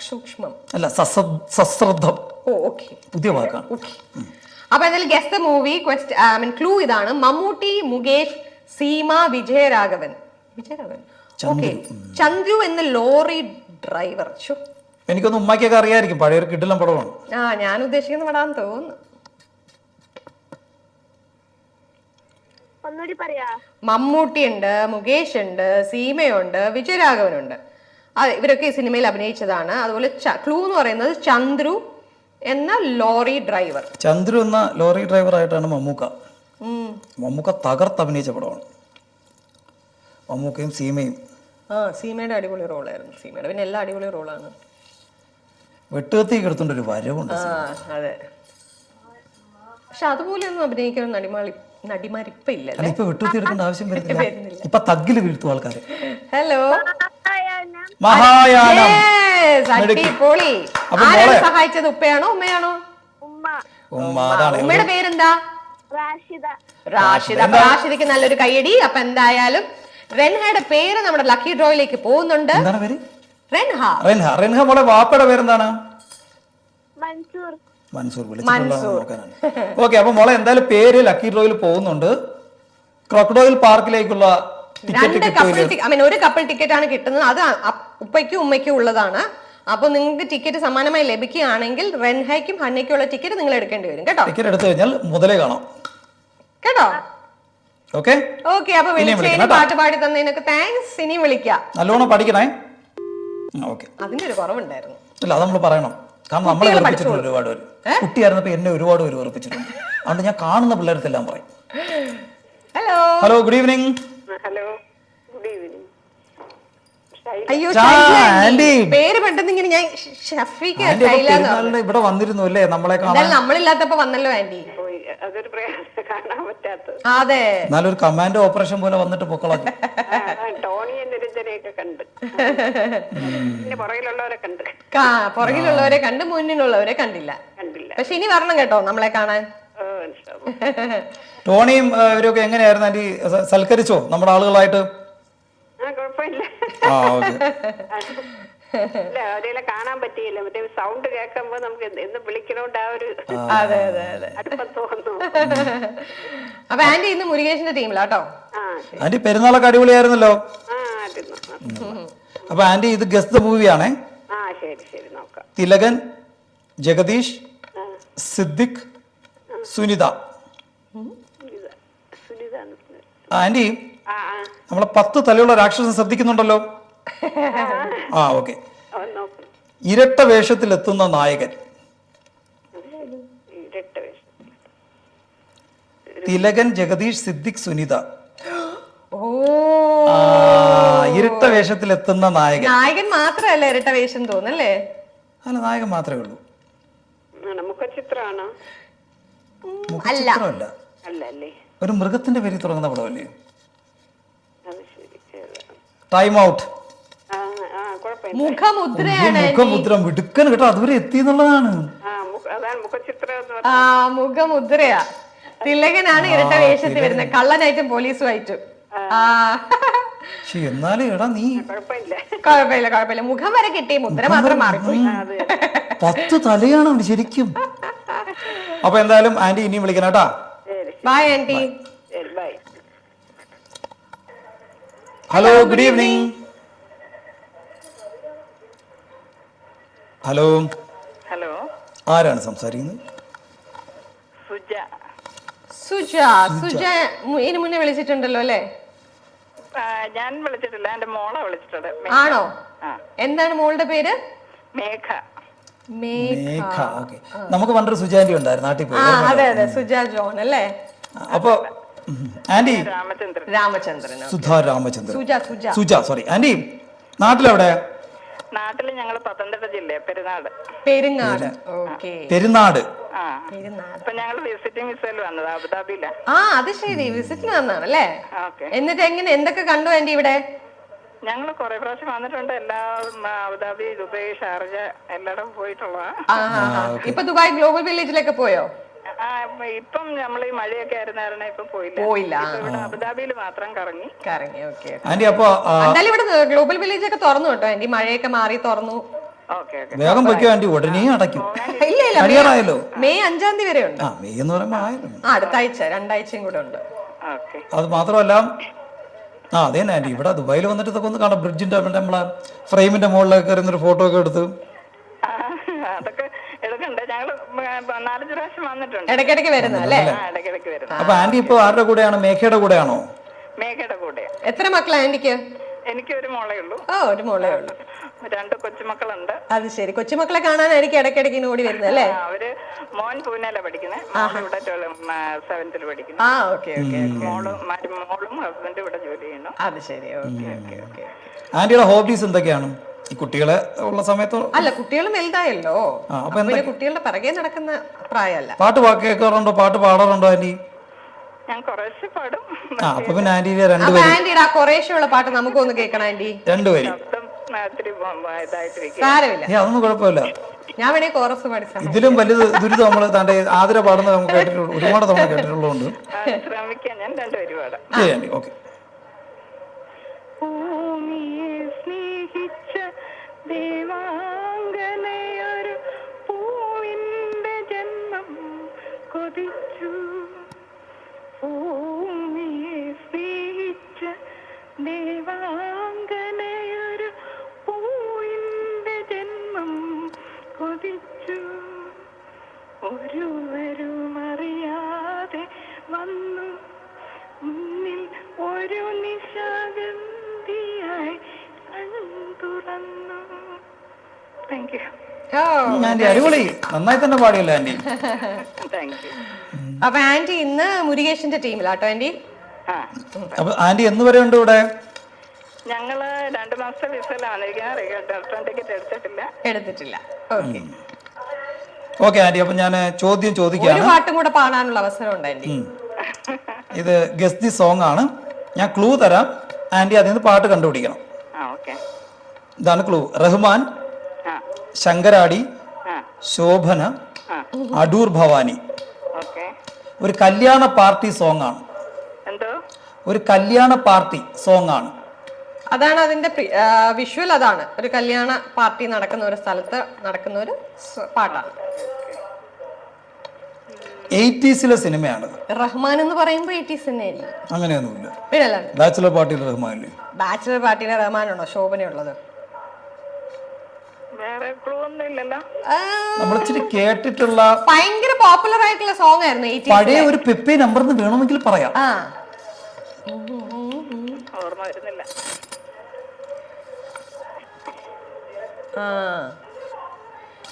സൂക്ഷ്മം അല്ല, സശ്രദ്ധം. ഓക്കെ, പുതിയ വാക്കാണ്. അപ്പൊ എന്തായാലും ഗെസ് ദ മൂവി. ക്ലൂ ഇതാണ്: മമ്മൂട്ടി, മുകേഷ്, സീമ, വിജയരാഘവൻ. ഓക്കെ, ചന്ദ്രു എന്ന ലോറി ഡ്രൈവർ. എനിക്കൊന്ന് ഉമ്മയ്ക്കൊക്കെ അറിയായിരിക്കും, പഴയൊരു കിടിലം പടമാണ്. ഞാൻ ഉദ്ദേശിക്കുന്ന പടാന്ന് തോന്നുന്നു. ഒന്നുകൂടി പറയാ. മമ്മൂട്ടി ഉണ്ട്, മുകേഷ് ഉണ്ട്, സീമയുണ്ട്, വിജയരാഘവനുണ്ട്. ഇവരൊക്കെ ഈ സിനിമയിൽ അഭിനയിച്ചതാണ്. അതുപോലെ ക്ലൂ എന്ന് പറയുന്നത് ചന്ദ്രു എന്ന ലോറി ഡ്രൈവർ. ചന്ദ്രു എന്ന ലോറി ഡ്രൈവർ ആയിട്ടാണ് മമ്മൂക്ക തകർത്ത് അഭിനയിച്ച പടമാണ്. മമ്മൂക്കയും സീമയും. സീമയുടെ അടിപൊളി റോളായിരുന്നു. സീമയുടെ പിന്നെ എല്ലാ അടിപൊളി റോളാണ്. വെട്ടുകത്തിക്ക് എടുത്തോണ്ട് ഒരു വരവുണ്ട്. അതെ, പക്ഷെ അതുപോലെ ഒന്നും അഭിനയിക്കുന്ന നടിമാരിപ്പ ഇല്ല. ഇപ്പൊ വെട്ടുകത്തി എടുക്കേണ്ട ആവശ്യം വരുന്നില്ല. ഇപ്പൊ തഗ്ഗില് വീഴ്ത്തും ആൾക്കാരെ. ഹലോ, മഹായാനം. സഹായിച്ചത് ഉപ്പയാണോ ഉമ്മയാണോ? ഉമ്മയുടെ പേരെന്താ? റാഷിദ. റാഷിദയ്ക്ക് നല്ലൊരു കയ്യടി. അപ്പൊ എന്തായാലും റെൻഹയുടെ പേര് നമ്മുടെ ലക്കി ഡ്രോയിലേക്ക് പോകുന്നുണ്ട്. എന്താണ് പേര്? റെൻഹ. മോളെ വാപ്പയുടെ പേരെന്താണ്? മൻസൂർ. നോക്കാനാണ്. ഓക്കെ, അപ്പൊ മോളെ എന്തായാലും പേര് ലക്കി ഡ്രോയിൽ പോകുന്നുണ്ട്. ക്രോക്കഡോയിൽ പാർക്കിലേക്കുള്ള ഒരു കപ്പിൾ ടിക്കറ്റ് ആണ് കിട്ടുന്നത്. അത് ഉപ്പയ്ക്കും ഉമ്മയ്ക്കും ഉള്ളതാണ്. അപ്പൊ നിങ്ങൾക്ക് ടിക്കറ്റ് സമ്മാനമായി ലഭിക്കുകയാണെങ്കിൽ റെൻഹയ്ക്കും ഹന്നയ്ക്കും ഉള്ള ടിക്കറ്റ് നിങ്ങൾ എടുക്കേണ്ടി വരും കേട്ടോ. ടിക്കറ്റ് എടുത്തു കഴിഞ്ഞാൽ മുതലേ കാണാം കേട്ടോ. ഓക്കെ, അപ്പൊ വിളിച്ചതിന് പാട്ട് പാടി തന്നതിനൊക്കെ താങ്ക്സ്. ഇനിയും വിളിക്കാം. നല്ലോണം പഠിക്കണേ. ഓക്കെ, അതിന്റെ ഒരു കുറവുണ്ടായിരുന്നു. ഇല്ല, അത് നമ്മൾ പറയണം. കാരണം നമ്മളെ വെറുപ്പിച്ചിട്ടുണ്ട് ഒരുപാട് പേര്. കുട്ടിയായിരുന്നപ്പോ എന്നെ ഒരുപാട് പേര് വെറുപ്പിച്ചിട്ടുണ്ട്. അതുകൊണ്ട് ഞാൻ കാണുന്ന പിള്ളേർക്കെല്ലാം പറയും. Hello, good evening. Hello, good evening. അയ്യോ, പേര് പെട്ടെന്ന് ഇങ്ങനെ ഞാൻ ഇവിടെ വന്നിരുന്നു അല്ലേ നമ്മളെ കാണാൻ? നമ്മളില്ലാത്തപ്പോ വന്നല്ലോ ആന്റി. അതൊരു കാണാൻ പറ്റാത്ത. അതെ, എന്നാലും ഒരു കമാൻഡോ ഓപ്പറേഷൻ പോലെ വന്നിട്ട് പൊക്കളാക്കി. ടോണിയെ നിരഞ്ജനെയൊക്കെ കണ്ട്, പിന്നെ പുറകിലുള്ളവരെ കണ്ട് മുന്നിലുള്ളവരെ കണ്ടില്ല. പക്ഷെ ഇനി വരണം കേട്ടോ നമ്മളെ കാണാൻ. ടോണിയും ഇവരൊക്കെ എങ്ങനെയായിരുന്നു ആന്റി? സൽക്കരിച്ചോ നമ്മുടെ ആളുകളായിട്ട്? അവരെല്ലാം കാണാൻ പറ്റിയില്ല. മറ്റേ സൗണ്ട് കേൾക്കുമ്പോ നമുക്ക് എന്ന് വിളിക്കണോണ്ട് ആ ഒരു അടുപ്പം തോന്നുന്നു. അപ്പൊ ആന്റി ഇന്ന് മുരുകേഷിന്റെ ടീമിലാട്ടോ. ആന്റി പെരുന്നാളൊക്കെ അടിപൊളിയായിരുന്നല്ലോ. അപ്പൊ ആന്റി ഇത് ഗസ് ദ മൂവിയാണേ. ശരി നോക്കാം. തിലകൻ, ജഗദീഷ്, സിദ്ദിഖ്, സുനിത. ആന്റി നമ്മളെ 10 തലയുള്ള രാക്ഷസൻ ശ്രദ്ധിക്കുന്നുണ്ടല്ലോ. ഓക്കെ. ഇരട്ട വേഷത്തിലെത്തുന്ന നായകൻ. തിലകൻ, ജഗദീഷ്, സിദ്ദിഖ്, സുനിത. ഇരട്ട വേഷത്തിലെത്തുന്ന നായകൻ മാത്രമല്ല ഇരട്ട വേഷം തോന്നല്ലേ? അല്ല, നായകൻ മാത്രമേ ഉള്ളൂ. മുഖചിത്രമാണോ? മുഖചിത്രമല്ല, ഒരു മൃഗത്തിന്റെ പേരിൽ തുടങ്ങുന്ന പടമല്ലേ? Time out. മുഖമുദ്ര മിടുക്കൻ കേട്ടോ. അതുവരെ എത്തി എന്നുള്ളതാണ്. മുഖമുദ്രയാ. തിലകനാണ് ഇരട്ട വേഷത്തിൽ വരുന്നത്, കള്ളനായിട്ടും പോലീസുമായിട്ടും. എന്നാലും എടാ നീ കുഴപ്പമില്ല. മുഖം വരെ കിട്ടി, മുദ്ര മാത്രം മാറിപ്പോയി. 10 തലയാണ് ശരിക്കും. അപ്പൊ എന്തായാലും ആന്റി ഇനിയും വിളിക്കണം കേട്ടാ. By anti. Hello, good evening. Hello, hello, ആരാണ് സംസാരിക്കുന്നത്? സുജ സുജ ഇതിനു മുന്നേ വിളിച്ചിട്ടുണ്ടല്ലോ അല്ലേ? ഞാൻ വിളിച്ചിട്ടില്ല, എന്റെ മോളെ വിളിച്ചിട്ടുണ്ട്. ആണോ? എന്താണ് മോളുടെ പേര്? മേഘ. മേഘ. ഓക്കെ. നമുക്ക് പണ്ടൊരു സുജാന്റി ഉണ്ടായിരുന്നു നാട്ടിൽ പോയി. അതെ അതെ, സുജ ജോൺ അല്ലേ? അപ്പൊ aunty Ramachandran. Ramachandran. Sudha Ramachandran. Suja Suja Suja sorry. Aunty നാട്ടിലെവിടെ? നാട്ടില് ഞങ്ങള് പത്തനംതിട്ട ജില്ലയെ പെരുന്നാട്. പെരുങ്ങാട്. ഓക്കെ, പെരുന്നാട്. ആ, പെരുന്നാട്. അപ്പൊ ഞങ്ങള് വിസിറ്റിംഗ് വിസയിൽ വന്നത് അബുദാബിയില. അത് ശരി, വിസിറ്റിന് വന്നാണല്ലേ? ഓക്കെ. എന്നിട്ട് എങ്ങനെ എന്തൊക്കെ കണ്ടു ആന്റി ഇവിടെ? ഞങ്ങള് കുറെ പ്രാവശ്യം വന്നിട്ടുണ്ട്. എല്ലാ അബുദാബി, ദുബായ്, ഷാർജ എല്ലായിടവും പോയിട്ടുള്ളതാ. ഇപ്പൊ ദുബായ് ഗ്ലോബൽ വില്ലേജിലൊക്കെ പോയോ? ഇപ്പം നമ്മൾ ഈ മഴയൊക്കെ ആയിരുന്ന ഇപ്പൊ പോയില്ല. ഇവിടെ അബുദാബിയിൽ മാത്രം കറങ്ങി. ഓക്കെ. ആന്റി അപ്പൊ എന്തായാലും ഇവിടെ ഗ്ലോബൽ വില്ലേജ് ഒക്കെ തുറന്നു കേട്ടോ ആന്റി, മഴയൊക്കെ മാറി തുറന്നു. ഓക്കെ. വേഗം പൊയ്ക്കോ ആന്റി, ഉടനെ അടയ്ക്കും. ഇല്ല ഇല്ല, കഴിയാറായല്ലോ. മെയ് 5 വരെ ഉണ്ട്. മെയ് എന്ന് പറയുമ്പോ ആയിരം. അടുത്ത ആഴ്ച 2 ആഴ്ചയും കൂടെ ഉണ്ട്. ഓക്കെ. അത് മാത്രമല്ല അതെ ആന്റി, ഇവിടെ ദുബായിൽ വന്നിട്ട് ഇതൊക്കെ ഒന്ന് കാണാം. ബ്രിഡ്ജിന്റെ നമ്മളെ ഫ്രെയിമിന്റെ മുകളിലൊക്കെ കയറുന്നൊരു ഫോട്ടോ ഒക്കെ എടുത്ത് അതൊക്കെ എടുക്കണ്ടേ? ഞങ്ങള് 4-5 പ്രാവശ്യം വന്നിട്ടുണ്ട്. ഇടയ്ക്കിടയ്ക്ക് വരുന്നത് അല്ലേ? ഇടയ്ക്കിടയ്ക്ക് വരുന്നത്. അപ്പൊ ആന്റി ഇപ്പൊ ആരുടെ കൂടെയാണ്? മേഘയുടെ കൂടെയാണോ? മേഘയുടെ കൂടെ. എത്ര മക്കളാ ആന്റിക്ക്? എനിക്ക് ഒരു മോളേ ഉള്ളൂ. ഒരു മോളേ ഉള്ളൂ. 2 കൊച്ചുമക്കളുണ്ട്. അത് ശരി, കൊച്ചുമക്കളെ കാണാനായിരിക്കും ഇടയ്ക്കിടയ്ക്ക് ഓടി വരുന്നത് അല്ലേ? അവര് മോൻ പൂനെയിലാ പഠിക്കുന്നത്, ഇവിടെ 7th പഠിക്കുന്നു. ഓക്കെ. മോളും ഹസ്ബൻഡും ഇവിടെ ജോലി ചെയ്യുന്നു. അത് ശരി, ഓക്കെ. ആന്റിയുടെ ഹോബീസ് എന്തൊക്കെയാണ് ഈ കുട്ടികളെ ഉള്ള സമയത്ത്? അല്ല, കുട്ടികളും വലുതായല്ലോ, അപ്പൊ പിന്നെ കുട്ടികളുടെ പിറകെ നടക്കുന്ന പ്രായമല്ല. പാട്ട് കേൾക്കാറുണ്ടോ? പാട്ട് പാടാറുണ്ടോ ആന്റി? ഞാൻ കുറേശ്ശെ പാടും. അപ്പൊ പിന്നെ ആന്റിയുടെ അപ്പൊ രണ്ടുപേരും ആന്റിയുടെ ആ കുറേശ്ശുള്ള പാട്ട് നമുക്കൊന്ന് കേൾക്കണം ആന്റി. രണ്ടുപേരും ഇത്തിരി ഇതായിട്ടിരിക്കും. സാരമില്ല, അതൊന്നും കുഴപ്പമില്ല. ഞാൻ വേണേ കോറസ് പാടി ഇതിലും വലിയ ദുരിതം നമ്മള് തന്റെ ആതിര പാടുന്നത് നമുക്ക് കേട്ടിട്ടുള്ളൂ, ഒരുപാട് തവണ കേട്ടിട്ടുള്ളതുകൊണ്ട് ശ്രമിക്കാം. ഞാൻ 2 വരി പാടാം. ശരി ആന്റി, ഓക്കെ. ഭൂമിയെ സ്നേഹിച്ച ദേവാംഗനയൊരു പൂവിന്റെ ജന്മം കൊതിച്ചു. ഭൂമിയെ സ്നേഹിച്ച ദേവാംഗനയൊരു പൂവിന്റെ ജന്മം കൊതിച്ചു. ഒരുവരും അറിയാതെ വന്നു മുന്നിൽ ഒരു നിശാഗന്ധിയായി തുറന്നു. Thank you. ആന്റി അടിപൊളി, നന്നായി തന്നെ പാടിയല്ലോ ആന്റി. Thank you. അപ്പൊ ആന്റി ഇന്ന് മുരുകേഷിന്റെ ടീമിലാട്ടോ ആന്റി. അപ്പൊ ആന്റി എന്ന് വരെ ഉണ്ട് ഇവിടെ? ഞങ്ങള് 2 മാസത്തെ വിസയിലാണ് റിട്ടേൺ ടിക്കറ്റ് എടുത്തിട്ടില്ല. ഓക്കെ ഓക്കെ ആന്റി, അപ്പൊ ഞാൻ ചോദ്യം ഒരു ചോദിക്കുകയാണ്. പാട്ടും കൂടെ പാടാനുള്ള അവസരം ഉണ്ട് ആന്റി. ഇത് ഗസ് ദി സോങ് ആണ്. ഞാൻ ക്ലൂ തരാം, ആന്റി അതിൽ നിന്ന് പാട്ട് കണ്ടുപിടിക്കണം. ഇതാണ് ക്ലൂ. റഹ്മാൻ, ശങ്കരാടി, ശോഭന, അടൂർ ഭവാനി. ഒരു കല്യാണ പാർട്ടി സോങ് ആണ്. ഒരു കല്യാണ പാർട്ടി സോങ് ആണ്. അതാണ് അതിന്റെ വിഷ്വൽ. അതാണ് ഒരു കല്യാണ പാർട്ടി നടക്കുന്ന ഒരു സ്ഥലത്ത് നടക്കുന്ന ഒരു പാട്ടാണ്. 80s സിനിമയാണ്. റഹ്മാൻ എന്ന് പറയുമ്പോ 80s തന്നെയായിരിക്കും. അങ്ങനെയൊന്നുമില്ല. പിന്നല്ല, ബാച്ചിലർ പാർട്ടിയിൽ റഹ്മാനില്ലേ? ബാച്ചിലർ പാർട്ടിയിലെ റഹ്മാനാണോ ശോഭനയുള്ളത്? നമ്മൾ ഇച്ചിരി കേട്ടിട്ടുള്ള ഭയങ്കര പോപ്പുലർ ആയിട്ടുള്ള സോങ് ആയിരുന്നു 80s. പഴയ ഒരു പെപ്പി നമ്പർ വേണമെങ്കിൽ പറയാം. ഓർമ്മ വരുന്നില്ല.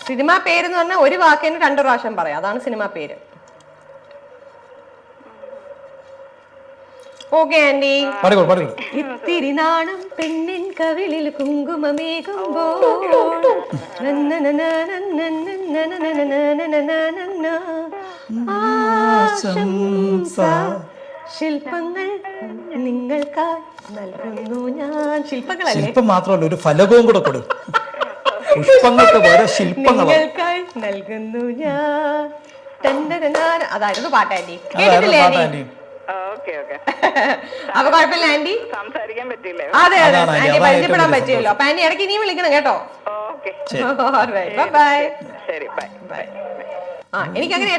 സിനിമ പേരെന്ന് പറഞ്ഞാൽ ഒരു വാക്കിന് 2 പ്രാവശ്യം പറയാം, അതാണ് സിനിമ പേര്. Okay aunty. ഇത്തിരി നാണം പെണ്ണിൻ കവിളിൽ കുങ്കുമമേകുമ്പോൾ ശില്പങ്ങൾ നിങ്ങൾക്കായി നൽകുന്നു ഞാൻ. ശില്പങ്ങളല്ലേ? ശില്പം മാത്രമല്ല, ഒരു ഫലകവും കൂടെ കൊടു. പുഷ്പങ്ങൾക്ക് പോലെ ശില്പങ്ങൾ നിങ്ങൾക്കായി നൽകുന്നു ഞാൻ. അതായിരുന്നു പാട്ട് ആന്റി. കേട്ടിട്ടില്ലേ ആന്റി? അപ്പൊ കുഴപ്പമില്ല ആന്റി, സംസാരിക്കാൻ പറ്റില്ലേ? അതെ അതെ ആന്റി, പരിചയപ്പെടാൻ പറ്റിയല്ലോ. അപ്പൊ ആന്റി ഇടയ്ക്ക് ഇനിയും വിളിക്കണം കേട്ടോ. എനിക്ക് അങ്ങനെ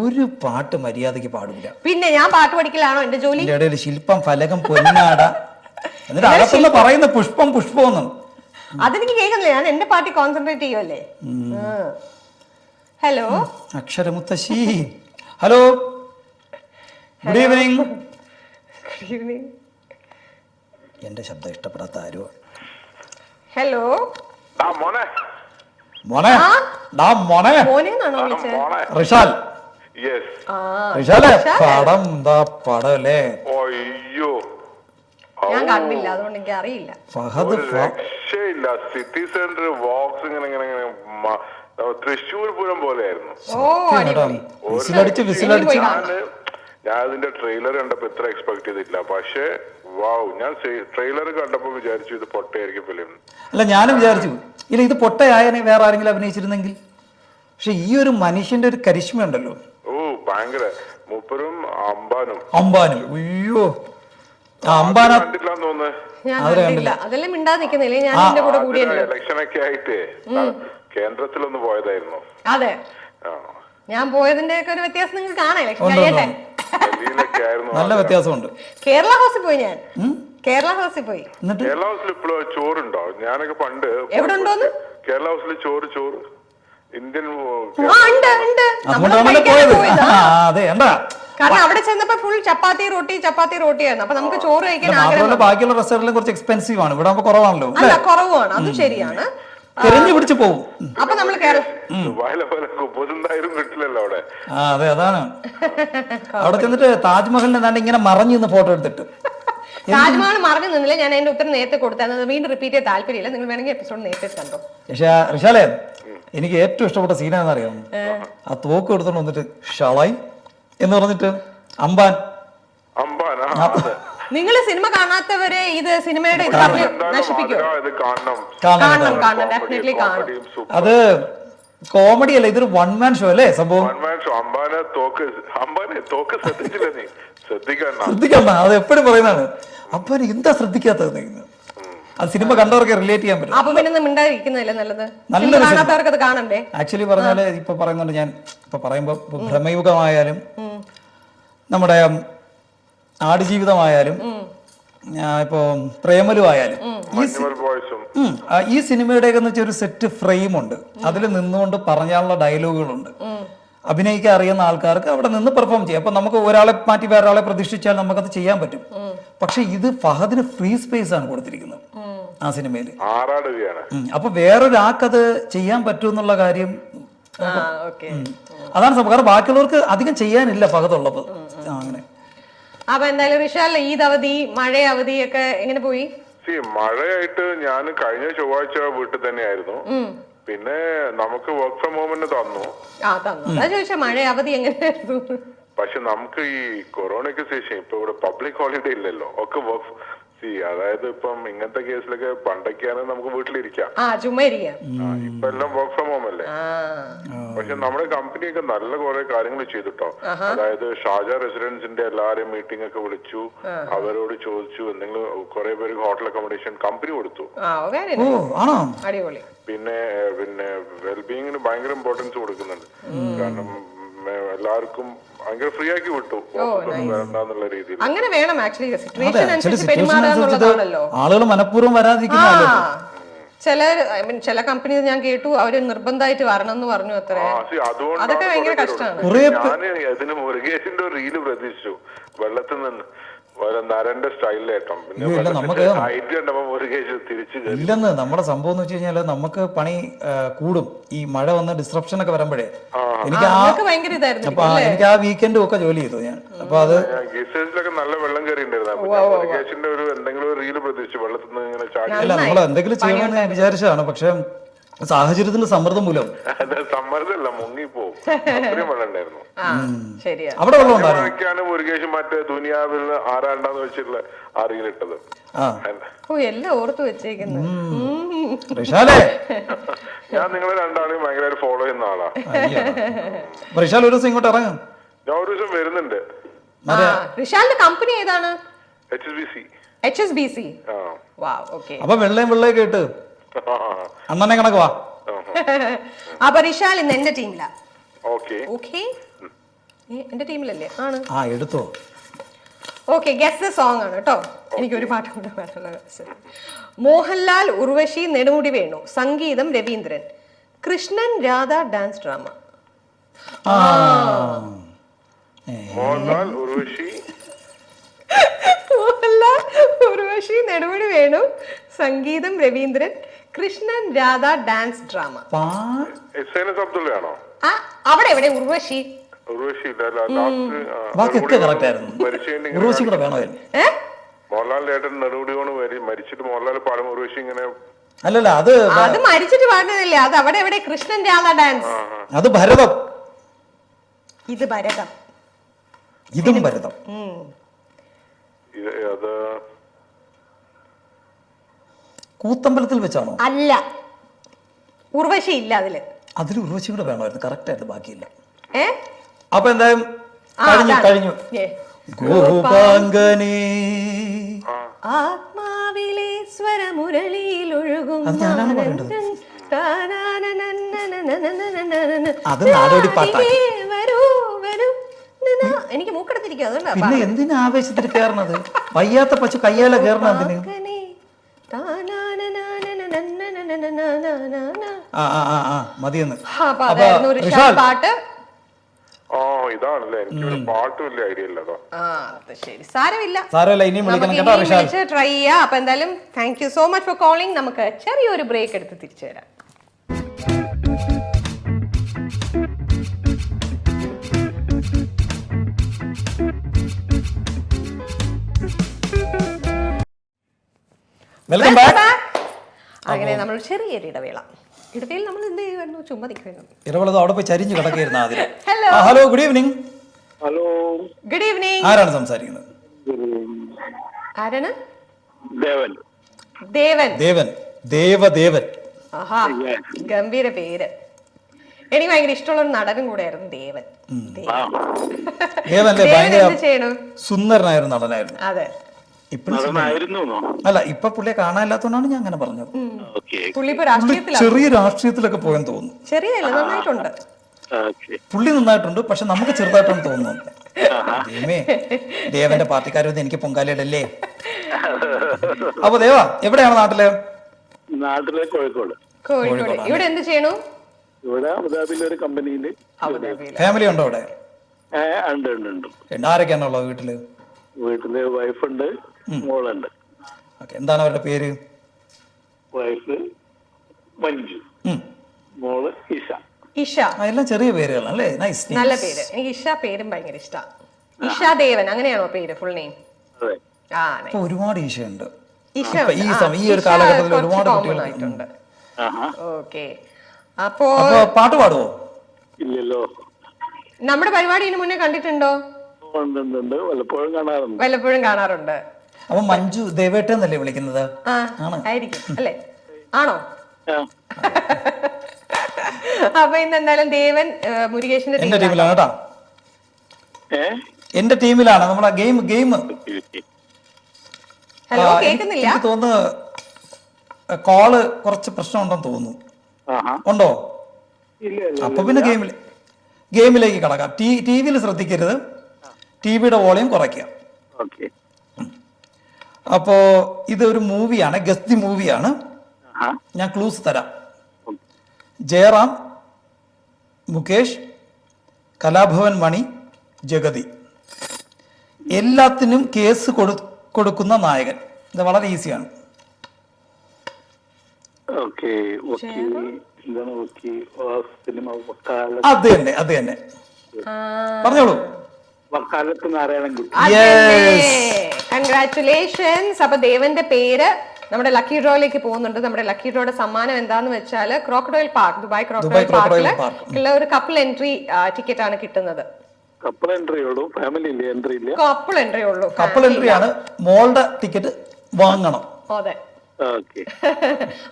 ഒരു പാട്ട് മര്യാദക്ക് പാടില്ല. പിന്നെ ഞാൻ പാട്ട് പഠിക്കലാണോ എന്റെ ജോലി? ഇടയിൽ ശില്പം, ഫലകം, പൊന്നാട, എന്നിട്ട് അകത്തുള്ള പറയുന്ന പുഷ്പം പുഷ്പമൊന്നും അതെനിക്ക് കേൾക്കുന്നില്ല. ഞാൻ എന്റെ പാട്ടിൽ കോൺസെൻട്രേറ്റ് ചെയ്യുമല്ലേ. ഹലോ അക്ഷരമുത്തശ്ശി, hello, good evening. Good evening. എന്റെ ശബ്ദം ഇഷ്ടപ്പെടാത്ത ആരോ. ഹലോ മോനെ മോനെ, ഡാ മോനെ, മോനെന്നാണോ വിളിച്ചത്? റിഷാൽ. യെസ്. റിഷാലെ, പടം എന്താ പടം അല്ലേ? അയ്യോ, ഞാൻ കണ്ടില്ല, അതുകൊണ്ട് എനിക്ക് അറിയില്ല. ഫഹദ് ഒരു രക്ഷയില്ല. സിറ്റി സെന്റർ വോക്സ് ഇങ്ങനെ ഇങ്ങനെ ഇങ്ങനെ തൃശ്ശൂർ പൂരം പോലെയായിരുന്നു. വിസിലടിച്ച് ഞാൻ അതിന്റെ ട്രെയിലർ കണ്ടപ്പോ ഇത്ര എക്സ്പെക്ട് ചെയ്തിട്ടില്ല. പക്ഷേ വാവ്, ഞാൻ ട്രെയിലർ കണ്ടപ്പോ വിചാരിച്ചു ഇത് പൊട്ടയായിരിക്കും ഫിലിം. അല്ല, ഞാനും വിചാരിച്ചു ഇല്ല ഇത് പൊട്ടയായനെ വേറെ ആരെങ്കിലും അഭിനയിച്ചിരുന്നെങ്കിൽ. പക്ഷെ ഈ ഒരു മനുഷ്യന്റെ ഒരു കരിഷ്മ ഉണ്ടല്ലോ. ഓ, ഭയങ്കര. മൂപ്പരും അമ്പാനും. അയ്യോ, അമ്പാന കണ്ടില്ലാന്ന് തോന്നുന്നു. ഞാൻ കണ്ടില്ല, അതെല്ലാം മിണ്ടാ നിക്കുന്നില്ലേ, ഞാൻ എന്റെ കൂടെ കൂടിയല്ലോ. ഇലക്ഷൻ ഒക്കെ ആയിട്ട് കേന്ദ്രത്തിലൊന്ന് പോയതായിരുന്നു. അതെ, ഞാൻ പോയതിന്റെ ഒക്കെ ഒരു വ്യത്യാസം നിങ്ങൾക്ക് കാണാം. ഇലക്ഷൻ കഴിയട്ടെ. ഡൽഹിയിലൊക്കെ ആയിരുന്നു. നല്ല വ്യത്യാസമുണ്ട്. കേരള ഹൗസിൽ പോയി ഞാൻ. കേരള ഹൗസിൽ പോയി. കേരള ഹൗസിൽ ഇപ്പോഴും ചോറുണ്ടോ? ഞാനൊക്കെ പണ്ട് എവിടെ ഉണ്ടോന്ന്? കേരള ഹൗസിൽ ചോറ് ഇന്ത്യൻ അതുകൊണ്ടാണല്ലോ പോയത്. അതെ, എന്താ കാരണം അവിടെ ചെന്നപ്പോ ഫുൾ ചപ്പാത്തി റോട്ടി ആയിരുന്നു. അപ്പൊ നമുക്ക് ചോറ് കഴിക്കാൻ മാത്രമല്ല ബാക്കിയുള്ള റെസ്റ്റോറന്റിലും കുറച്ച് എക്സ്പെൻസീവ് ആണ്. ഇവിടെ ആകുമ്പോ കുറവാണല്ലോ. അല്ല, കുറവാണ്, അത് ശരിയാണ്. തെരഞ്ഞു പിടിച്ച് പോകും. അപ്പൊ നമ്മള് കേരളം ദുബായിലെ പോലെ 30,000 കിട്ടില്ലല്ലോ അവിടെ. അതെ, അതാണ്. അവിടെ ചെന്നിട്ട് താജ്മഹലിനെ എന്താണ്ട് ഇങ്ങനെ മറഞ്ഞു നിന്ന് ഫോട്ടോ എടുത്തിട്ട്. താജ്മഹൽ മറഞ്ഞു നിന്നില്ല. ഞാൻ അതിന്റെ ഉത്തരം നേരത്തെ കൊടുത്തത് വീണ്ടും റിപ്പീറ്റ് ചെയ്യാൻ താല്പര്യമില്ല. നിങ്ങൾ വേണമെങ്കിൽ എപ്പിസോഡ് നേരത്തെ കണ്ടോ. പക്ഷെ റിഷാലെ, എനിക്ക് ഏറ്റവും ഇഷ്ടപ്പെട്ട സീൻ ഏതാണെന്ന് അറിയാമോ? ആ തോക്ക് എടുത്തോണ്ട് വന്നിട്ട് ഷളായി എന്ന് പറഞ്ഞിട്ട് അമ്പാൻ. നിങ്ങൾ സിനിമ കാണാത്തവരെ ഇത് സിനിമയുടെ ഇത് പറഞ്ഞ് നശിപ്പിക്കും. കാണണം, ഡെഫിനറ്റ്ലി കാണണം. അത് കോമഡി അല്ല, ഇതൊരു വൺ മാൻ ഷോ അല്ലേ സംഭവം. ശ്രദ്ധിക്കണ്ട, അത് എപ്പോഴും പറയുന്നതാണ്. അപ്പൊ എന്താ ശ്രദ്ധിക്കാത്തത്? അത് സിനിമ കണ്ടവർക്ക് റിലേറ്റ് ചെയ്യാൻ പറ്റും. അപ്പൊ പിന്നെ മിണ്ടായിരിക്കുന്നതല്ലേ നല്ലത്. നല്ലൊരു കാണാത്തവർക്ക് അത് കാണണ്ടേ? ആക്ച്വലി പറഞ്ഞാല് ഇപ്പൊ പറയുന്നുണ്ട്, ഞാൻ ഇപ്പൊ പറയുമ്പോ ഭ്രമയുഗമായാലും നമ്മുടെ ആടുജീവിതമായാലും ഇപ്പോ പ്രേമലു ആയാലും ഈ സിനിമയുടെയൊക്കെ എന്ന് വെച്ചാൽ ഒരു സെറ്റ് ഫ്രെയിം ഉണ്ട്. അതിൽ നിന്നുകൊണ്ട് പറഞ്ഞാലുള്ള ഡയലോഗുകളുണ്ട്. അഭിനയിക്കാൻ അറിയുന്ന ആൾക്കാർക്ക് അവിടെ നിന്ന് പെർഫോം ചെയ്യാം. അപ്പൊ നമുക്ക് ഒരാളെ മാറ്റി വേറെ ആളെ പ്രതീക്ഷിച്ചാൽ നമുക്കത് ചെയ്യാൻ പറ്റും. പക്ഷെ ഇത് ഫഹദിന് ഫ്രീ സ്പേസ് ആണ് കൊടുത്തിരിക്കുന്നത് ആ സിനിമയിൽ. അപ്പൊ വേറൊരാൾക്കത് ചെയ്യാൻ പറ്റുമെന്നുള്ള കാര്യം അതാണ് സംഭവം. കാരണം ബാക്കിയുള്ളവർക്ക് അധികം ചെയ്യാനില്ല ഫഹദ് ഉള്ളപ്പോൾ. അങ്ങനെ അപ്പൊ എന്തായാലും വിശാൽ, ഈദ് അവധി, മഴ അവധി ഒക്കെ എങ്ങനെ പോയി? മഴയായിട്ട് ഞാൻ കഴിഞ്ഞ ചൊവ്വാഴ്ച വീട്ടിൽ തന്നെയായിരുന്നു. പിന്നെ നമുക്ക് വർക്ക് ഫ്രം ഹോമിന് തന്നു. ചോദിച്ചാ മഴ അവധി എങ്ങനെയായിരുന്നു? പക്ഷെ നമുക്ക് ഈ കൊറോണയ്ക്ക് ശേഷം ഇപ്പൊ ഇവിടെ പബ്ലിക് ഹോളിഡേ ഇല്ലല്ലോ. ഒക്കെ വർക്ക് അതായത് ഇപ്പം ഇങ്ങനത്തെ കേസിലൊക്കെ പണ്ടൊക്കെയാണ് നമുക്ക് വീട്ടിലിരിക്കാം, ചുമ്മാ ഇരിക്കാം. ഇപ്പൊ എല്ലാം വർക്ക് ഫ്രം ഹോം അല്ലേ. പക്ഷെ നമ്മുടെ കമ്പനിയൊക്കെ നല്ല കുറെ കാര്യങ്ങൾ ചെയ്തിട്ടോ. അതായത് ഷാജ റെസിഡൻസിന്റെ എല്ലാരെയും മീറ്റിംഗ് ഒക്കെ വിളിച്ചു. അവരോട് ചോദിച്ചു, എന്തെങ്കിലും കുറെ പേർക്ക് ഹോട്ടൽ അക്കോമഡേഷൻ കമ്പനി കൊടുത്തു. പിന്നെ വെൽബീയിങ്ങിന് ഭയങ്കര ഇമ്പോർട്ടൻസ് കൊടുക്കുന്നുണ്ട്. കാരണം എല്ലാവർക്കും ഭയങ്കര ഫ്രീ ആക്കി വിട്ടു വരണ്ടെന്നുള്ള രീതിയിൽ. അങ്ങനെ വേണം ആക്ച്വലി. സിറ്റുവേഷൻ അനുസരിച്ച് പെരുമാറുക എന്നുള്ളതാണല്ലോ. ആളുകൾ മനഃപൂർവ്വം വരാതിരിക്കുന്ന ചില കമ്പനീസ് ഞാൻ കേട്ടു അവര് നിർബന്ധമായിട്ട് വരണം എന്ന് പറഞ്ഞു. അത്ര അതൊക്കെ ഭയങ്കര കഷ്ടമാണ്. ഞാൻ അതിന് മുരുകേശിന്റെ ഒരു റീല് പ്രതീക്ഷിച്ചു വെള്ളത്തിൽ നിന്ന് നരന്റെ സ്റ്റൈലിലേട്ടോ. പിന്നെ നമുക്ക് തിരിച്ചു ഇല്ലെന്ന് നമ്മുടെ സംഭവം എന്ന് വെച്ച് കഴിഞ്ഞാല് നമുക്ക് പണി കൂടും. ഈ മഴ വന്ന് ഡിസ്ട്രപ്ഷൻ ഒക്കെ വരുമ്പോഴേ എനിക്ക് ആ വീക്കെൻഡും ഒക്കെ ജോലി ചെയ്തു ഞാൻ. അപ്പൊ അത് ഗീസേജിലൊക്കെ നല്ല വെള്ളം കയറി ഉണ്ടായിരുന്നു. ഒരു എന്തെങ്കിലും ഒരു റീല് പ്രതീക്ഷിച്ചു വെള്ളത്തിൽ നിന്ന് ഇങ്ങനെ ചാടി. അല്ല, നമ്മൾ എന്തെങ്കിലും ചെയ്യണമെന്ന് ഞാൻ വിചാരിച്ചതാണ്. പക്ഷെ സാഹചര്യത്തിന്റെ സമ്മർദ്ദം മൂലം സമ്മർദ്ദമല്ല, മുങ്ങിപ്പോവും. അത്രയും വെള്ളം ഉണ്ടായിരുന്നു അവിടെ. വെള്ളം ഉണ്ടായിരുന്നു. മുരുകേശൻ മറ്റേ ദുനിയാവിൽ ആരാണ്ടാന്ന് വെച്ചിട്ടുള്ള ആ റീലിട്ടത് എല്ലാം ഓർത്തു വെച്ചേക്കുന്നു. ഞാൻ നിങ്ങളെ രണ്ടാളെയും ഭയങ്കര ഫോളോ ചെയ്യുന്ന ആളാ. റിഷാൽ ഒരു ദിവസം ഇങ്ങോട്ട് ഇറങ്ങും. ഞാൻ ഒരു ദിവസം വരുന്നുണ്ട്. റിഷാലിന്റെ കമ്പനി ഏതാണ്? HSBC. അപ്പൊ വെള്ളയും കേട്ട് അണ്ണനെ കണക്കുവാ. അപ്പൊ റിഷാൽ ഇന്ന് എന്റെ ടീമിലാ. ഓക്കേ, എന്റെ ടീമിലല്ലേ? ആണ്. എടുത്തോ. ഓക്കെ, ഗെസ് ദ സോങ് ആണ് കേട്ടോ. എനിക്ക് ഒരു പാട്ട് കൂടെ പാടുള്ള. മോഹൻലാൽ, ഉർവശി, നെടുമുടി വേണു, സംഗീതം രവീന്ദ്രൻ, കൃഷ്ണൻ രാധ ഡാൻസ് ഡ്രാമ. മോഹൻലാൽ, ഉർവശി, മോഹൻലാൽ, ഉർവശി, നെടുമുടി വേണു, സംഗീതം Raveendran, Krishnan Radha, dance drama. S അബ്ദുള്ളയാണോ? അവിടെ എവിടെ ഉർവശി? ഉർവശി ബാക്കിയൊക്കെ കറക്റ്റ് ആയിരുന്നു. ഉർവശി കൂടെ വേണമായിരുന്നു. മോഹൻലാലിന്റെ ഏട്ടൻ നെടുമുടിയോണ് മരിച്ചിട്ട് മോഹൻലാൽ പാടും, ഉർവശി ഇങ്ങനെ. അല്ലല്ല, അത് മരിച്ചിട്ട് പാടുന്നില്ല. അത് അവിടെ എവിടെ കൃഷ്ണൻ രാധ ഡാൻസ്. അത് ഭരതം. ഇത് ഭരതം. ഇതും ഭരതം. അത് കൂത്തമ്പലത്തിൽ വെച്ചാണോ? അല്ല, ഉർവശി ഇല്ല അതില്. അതിൽ ഉർവശി കൂടെ വേണമായിരുന്നു. കറക്റ്റ് ആയിരുന്നു. ബാക്കിയില്ല. അപ്പൊ എന്തായാലും കഴിഞ്ഞു. ഗോപാംഗനേ ആത്മാവിലെ സ്വരമുരളിയിൽ ഒഴുകും അത് ഞാനാണ് പറയേണ്ടത്. അത് നാടോടിപ്പാട്ടാക്കി. എനിക്ക് മൂക്കെടുത്തിരിക്കും. അതുകൊണ്ടാ പിന്നെ എന്തിനാ ആവേശത്തിൽ കയറണത്? വയ്യാത്ത പശു കയ്യാല കയറണ എന്തിന്? മതിയെന്ന്. പാട്ട് ഇതാണല്ലേ. എനിക്ക് പാട്ട് വലിയ ഐഡിയ ഇല്ലതോ. ശരി, സാരമില്ല. ഇനിയും വിളിക്കണം കേട്ടോ റിഷാൽ. ട്രൈ ചെയ്യാം. അപ്പൊ എന്തായാലും thank you so much for calling. നമുക്ക് ചെറിയൊരു ബ്രേക്ക് എടുത്ത് തിരിച്ചു വരാം. Welcome back. അങ്ങനെ നമ്മൾ ചെറിയൊരു ഇടവേളയിൽ നമ്മൾ എന്ത് ചെയ്യുമായിരുന്നു? ചുമ്മാ നിൽക്കുമായിരുന്നു. ഇടവേള അവിടെ പോയി ചരിഞ്ഞു കിടക്കായിരുന്നു ആദ്യം. Hello, good evening. Hello, good evening. ആരാണ് സംസാരിക്കുന്നത്? ആരാണ്? ദേവൻ. ദേവൻ. ദേവൻ. ദേവദേവൻ. ആഹാ, ഗംഭീര പേര്. എനിക്ക് ഭയങ്കര ഇഷ്ടമുള്ള ഒരു നടനും കൂടെയായിരുന്നു ദേവൻ. ദേവൻ എന്ത് ചെയ്യണു? സുന്ദരനായിരുന്നു, നടനായിരുന്നു. അതെ. അല്ല, ഇപ്പൊ പുള്ളിയെ കാണാനില്ലാത്തോണ്ടാണ് ഞാൻ അങ്ങനെ പറഞ്ഞത്. പുള്ളി ഇപ്പൊ രാഷ്ട്രീയത്തിലാണ്. ചെറിയ രാഷ്ട്രീയത്തിലൊക്കെ പോയെന്ന് തോന്നുന്നു. ചെറിയല്ല, നന്നായിട്ടുണ്ട്. പുള്ളി നന്നായിട്ടുണ്ട്. പക്ഷെ നമുക്ക് ചെറുതായിട്ടാണ് തോന്നുന്നത്. ദേവന്റെ പാർട്ടിക്കാരൊന്നും എനിക്ക് പൊങ്കാലയിടല്ലേ. അപ്പൊ ദേവ എവിടെയാണ് നാട്ടില്? നാട്ടിലെ കോഴിക്കോട്. ഇവിടെ എന്ത് ചെയ്യണു? ഇവിടെ അബുദാബിയിലെ ഒരു കമ്പനിയില്. ഫാമിലി ഉണ്ടോ അവിടെ? ഉണ്ട്. ആരൊക്കെയാണുള്ളത് വീട്ടില്? വീട്ടില് വൈഫുണ്ട്, മോളുണ്ട്. എന്താണ് അവരുടെ പേര്? വൈഫ് മഞ്ജു, മോള് ഇഷ. ഇഷ. എല്ലാം ചെറിയ പേരുകളല്ലേ. നൈസ്, നല്ല പേര്. എനിക്ക് ഇഷ പേരും ഭയങ്കര ഇഷ്ടമാണ്. ഇഷ ദേവൻ, അങ്ങനെയാണോ പേര്? Full name? ഒരുപാട് ഈശയുണ്ട് ഈ ഒരു കാലഘട്ടത്തിൽ. ഒരുപാട് കുട്ടികളുണ്ട്. ഓക്കെ. അപ്പോ പാട്ട് പാടുവോ? ഇല്ലല്ലോ. നമ്മുടെ പരിപാടി ഇതിനു മുന്നേ കണ്ടിട്ടുണ്ടോ? വല്ലപ്പോഴും കാണാറുണ്ട്. അപ്പൊ മഞ്ജു ദേവേട്ടെന്നല്ലേ വിളിക്കുന്നത്? ആയിരിക്കും അല്ലേ? ആണോ? അപ്പൊ ഇന്ന് എന്തായാലും ദേവൻ മുരുകേഷിന്റെ എന്റെ ടീമിലാണ് കേട്ടോ. എന്റെ ടീമിലാണ്. നമ്മളെ ഗെയിം ഹലോ, കേൾക്കുന്നില്ല? എനിക്ക് തോന്നുന്നു കോള് കുറച്ച് പ്രശ്നമുണ്ടെന്ന് തോന്നുന്നു. ഉണ്ടോ? അപ്പൊ പിന്നെ ഗെയിമിലേക്ക് കടക്കാം. ടിവിയിൽ ശ്രദ്ധിക്കരുത്. ടിവിയുടെ വോളിയം കുറയ്ക്കുക. അപ്പോ ഇതൊരു മൂവിയാണ്. ഗസ് ദി മൂവിയാണ്. ഞാൻ ക്ലൂസ് തരാം. ജയറാം, മുകേഷ്, കലാഭവൻ മണി, ജഗതി. എല്ലാത്തിനും കേസ് കൊടുക്കുന്ന നായകൻ. ഇത് വളരെ ഈസിയാണ്. അത് തന്നെ പറഞ്ഞോളൂ. കൺഗ്രാറ്റുലേഷൻസ്. അപ്പൊ ദേവന്റെ പേര് നമ്മുടെ ലക്കി ഡ്രോയിലേക്ക് പോകുന്നുണ്ട്. നമ്മുടെ ലക്കി ഡ്രോയുടെ സമ്മാനം എന്താന്ന് വെച്ചാൽ ക്രോക്കഡൈൽ പാർക്ക്, ദുബായ് ക്രോക്കഡൈൽ പാർക്കില് ഉള്ള ഒരു കപ്പിൾ എൻട്രി ടിക്കറ്റ് ആണ് കിട്ടുന്നത്. കപ്പിൾ എൻട്രി ഉള്ളൂ, ഫാമിലി എൻട്രി ഇല്ല. കപ്പിൾ എൻട്രി ഉള്ളൂ. കപ്പിൾ എൻട്രി ആണ്. മോളുടെ ടിക്കറ്റ് വാങ്ങണം. അതെ.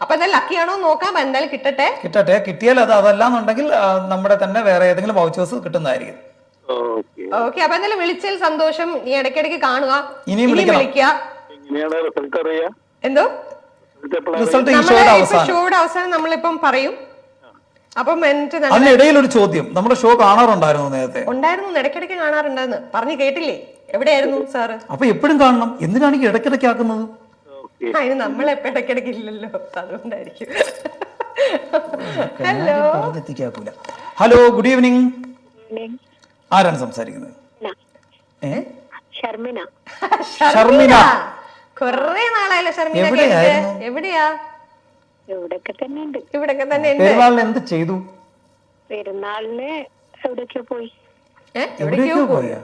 അപ്പൊ എന്തായാലും ലക്കിയാണോ നോക്കാം. എന്തായാലും കിട്ടട്ടെ. കിട്ടിയാൽ അതല്ലാന്നുണ്ടെങ്കിൽ നമ്മുടെ തന്നെ വേറെ ഏതെങ്കിലും വൗച്ചേഴ്സ് കിട്ടുന്നതായിരിക്കും. ഓക്കെ. അപ്പൊ എന്തായാലും വിളിച്ചതിൽ സന്തോഷം. നീ ഇടയ്ക്കിടയ്ക്ക് കാണുക, ഇനിയും വിളിക്കുക. എന്തോ ഷോയുടെ അവസാനം നമ്മളിപ്പം പറയും. അപ്പം അതിനിടയിൽ ഒരു ചോദ്യം. നമ്മുടെ ഷോ കാണാറുണ്ടായിരുന്നു നേരത്തെ? ഉണ്ടായിരുന്നു, ഇടയ്ക്കിടയ്ക്ക് കാണാറുണ്ടെന്ന് പറഞ്ഞു കേട്ടില്ലേ? എവിടെയായിരുന്നു സാറ്? അപ്പൊ എപ്പോഴും കാണണം. എന്തിനാണ് ഈ ഇടയ്ക്കിടയ്ക്ക് ആക്കുന്നത്? അതിന് നമ്മളെപ്പോ ഇടയ്ക്കിടയ്ക്ക് ഇല്ലല്ലോ, അതുകൊണ്ടായിരിക്കും. Hello, hello, good evening. ആരാണ് സംസാരിക്കുന്നത്? ഷർമിന. ഷർമിന. കൊറേ നാളായല്ലോ ഷർമിന എവിടെയായിരുന്നു? കേട്ടിട്ട്. എവിടെയാ? ഇവിടൊക്കെ തന്നെ ഉണ്ട്. ഇവിടൊക്കെ തന്നെ ഉണ്ട്. പെരുന്നാളിന് എന്ത് ചെയ്തു? പെരുന്നാളിന് എവിടേക്കോ പോയി. എവിടേക്കോ പോയാ?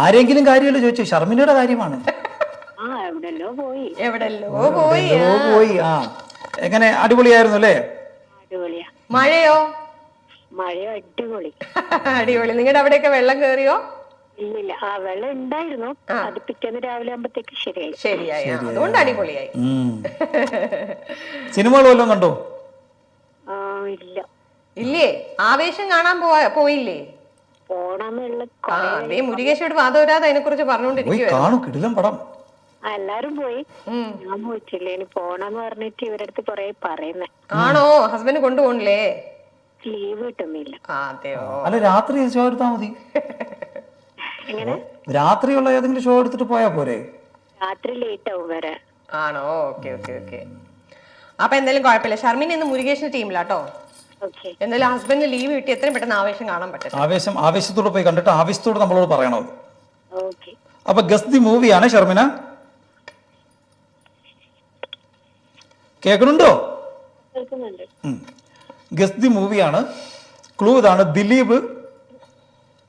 ആരെങ്കിലും കാര്യമല്ലോ ചോദിച്ചു, ഷർമിനയുടെ കാര്യമാണ്. എവിടെല്ലോ പോയി. എവിടെല്ലോ പോയി. പോയി. ആ, എങ്ങനെ അടിപൊളിയായിരുന്നു അല്ലേ? അടിപൊളിയാ. മഴയോ? മഴ അടിപൊളി. അടിപൊളി. നിങ്ങളുടെ അവിടെയൊക്കെ വെള്ളം കേറിയോ? ഇല്ലില്ല, വെള്ളം ഉണ്ടായിരുന്നു. അത് പിറ്റേന്ന് രാവിലെ ആകുമ്പത്തേക്ക് ശരിയായി. ശരിയായി. അതുകൊണ്ട് അടിപൊളിയായി. സിനിമകൾ വല്ലതും കണ്ടോ? ഇല്ല. ഇല്ലേ? ആവേശം കാണാൻ പോയില്ലേ? പോണമെന്നുള്ള അതേ മുരുകേശോട് വാദവരാതെ അതിനെ കുറിച്ച് പോയി പറഞ്ഞോണ്ടിരിക്കുവോ? കാണൂ, കിടിലം പടം. എല്ലാരും പോയി. ഞാൻ പോയിട്ടില്ല. ഇനി പോണെന്ന് പറഞ്ഞിട്ട് ഇവരടുത്ത് കൊറേ പറയുന്നേ. ആണോ? ഹസ്ബൻഡ് കൊണ്ടുപോകണില്ലേ? ലീവ് കിട്ടുന്നില്ല. അതെയോ? അല്ല, രാത്രി ഷോ എടുത്താൽ മതി. എങ്ങനെ? രാത്രിയുള്ള ഏതെങ്കിലും ഷോ എടുത്തിട്ട് പോയാ പോരെ? രാത്രി ലേറ്റ് ആവും വരാൻ. ആണോ? Okay okay okay. അപ്പൊ എന്തായാലും കുഴപ്പമില്ല. ഷർമിന ഇന്ന് മുരുകേഷിന്റെ ടീമിലാട്ടോ. ഓക്കെ. എന്തായാലും ഹസ്ബൻഡിന് ലീവ് കിട്ടി എത്രയും പെട്ടെന്ന് ആവേശം കാണാൻ പറ്റും. ആവേശത്തോടെ പോയി കണ്ടിട്ട് ആവേശത്തോടെ നമ്മളോട് പറയണത്. ഓക്കെ. അപ്പൊ ഗസ് ദി മൂവിയാണ് ഷർമിന. കേൾക്കണുണ്ടോ? കേൾക്കുന്നുണ്ട്. ഗസ് ദി മൂവിയാണ്. ക്ലൂ ഇതാണ്: ദിലീപ്,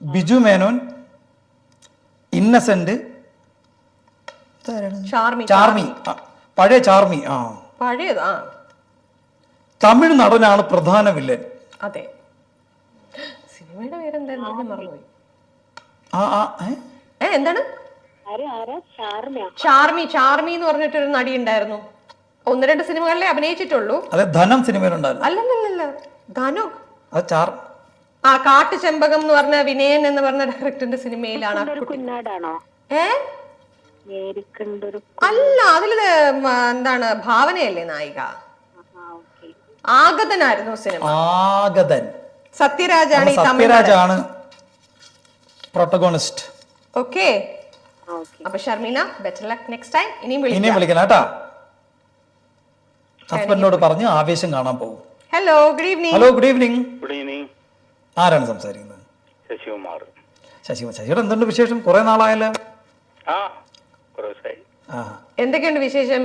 ബിജു മേനോൻ, ഇന്നസെന്റ്, ചാർമി. പഴയ ചാർമി. പഴയതാ. തമിഴ് നടനാണ് പ്രധാന വില്ലൻ. അതെ. സിനിമയുടെ പേരെന്തായിരുന്നു? മറന്നുപോയി. എന്താണ്? ചാർമി എന്ന് പറഞ്ഞിട്ടൊരു നടി ഉണ്ടായിരുന്നു. 1-2 സിനിമകളിലെ അഭിനയിച്ചിട്ടുള്ളൂ. അതെ, ധനം സിനിമയിലുണ്ടായിരുന്നു. അല്ലല്ലല്ല, ധനു. കാട്ടുചെമ്പകം എന്ന് പറഞ്ഞ വിനയൻ എന്ന് പറഞ്ഞ ഡയറക്ടറിന്റെ സിനിമയിലാണ്. കുഞ്ഞാടാണോ? അല്ല, അതില് എന്താണ്, ഭാവനയല്ലേ നായിക? ആഗതനായിരുന്നു സിനിമ. ആഗതൻ. സത്യരാജാണ് ഈ സത്യരാജാണ് പ്രൊട്ടഗോണിസ്റ്റ്. ഓക്കെ. അപ്പൊ Sharmina, better luck next time. ഇനിയും വിളിക്കണം കേട്ടാ. ഹസ്ബൻഡിനോട് പറഞ്ഞ് ആവേശം കാണാൻ പോകും. Hello, good evening. Hello, good evening. Good evening. ആരാണ് സംസാരിക്കുന്നത്? ശശികുമാർ. ശശിയുടെ എന്തുണ്ട് വിശേഷം? കുറെ നാളായല്ലോ. എന്തൊക്കെയുണ്ട് വിശേഷം?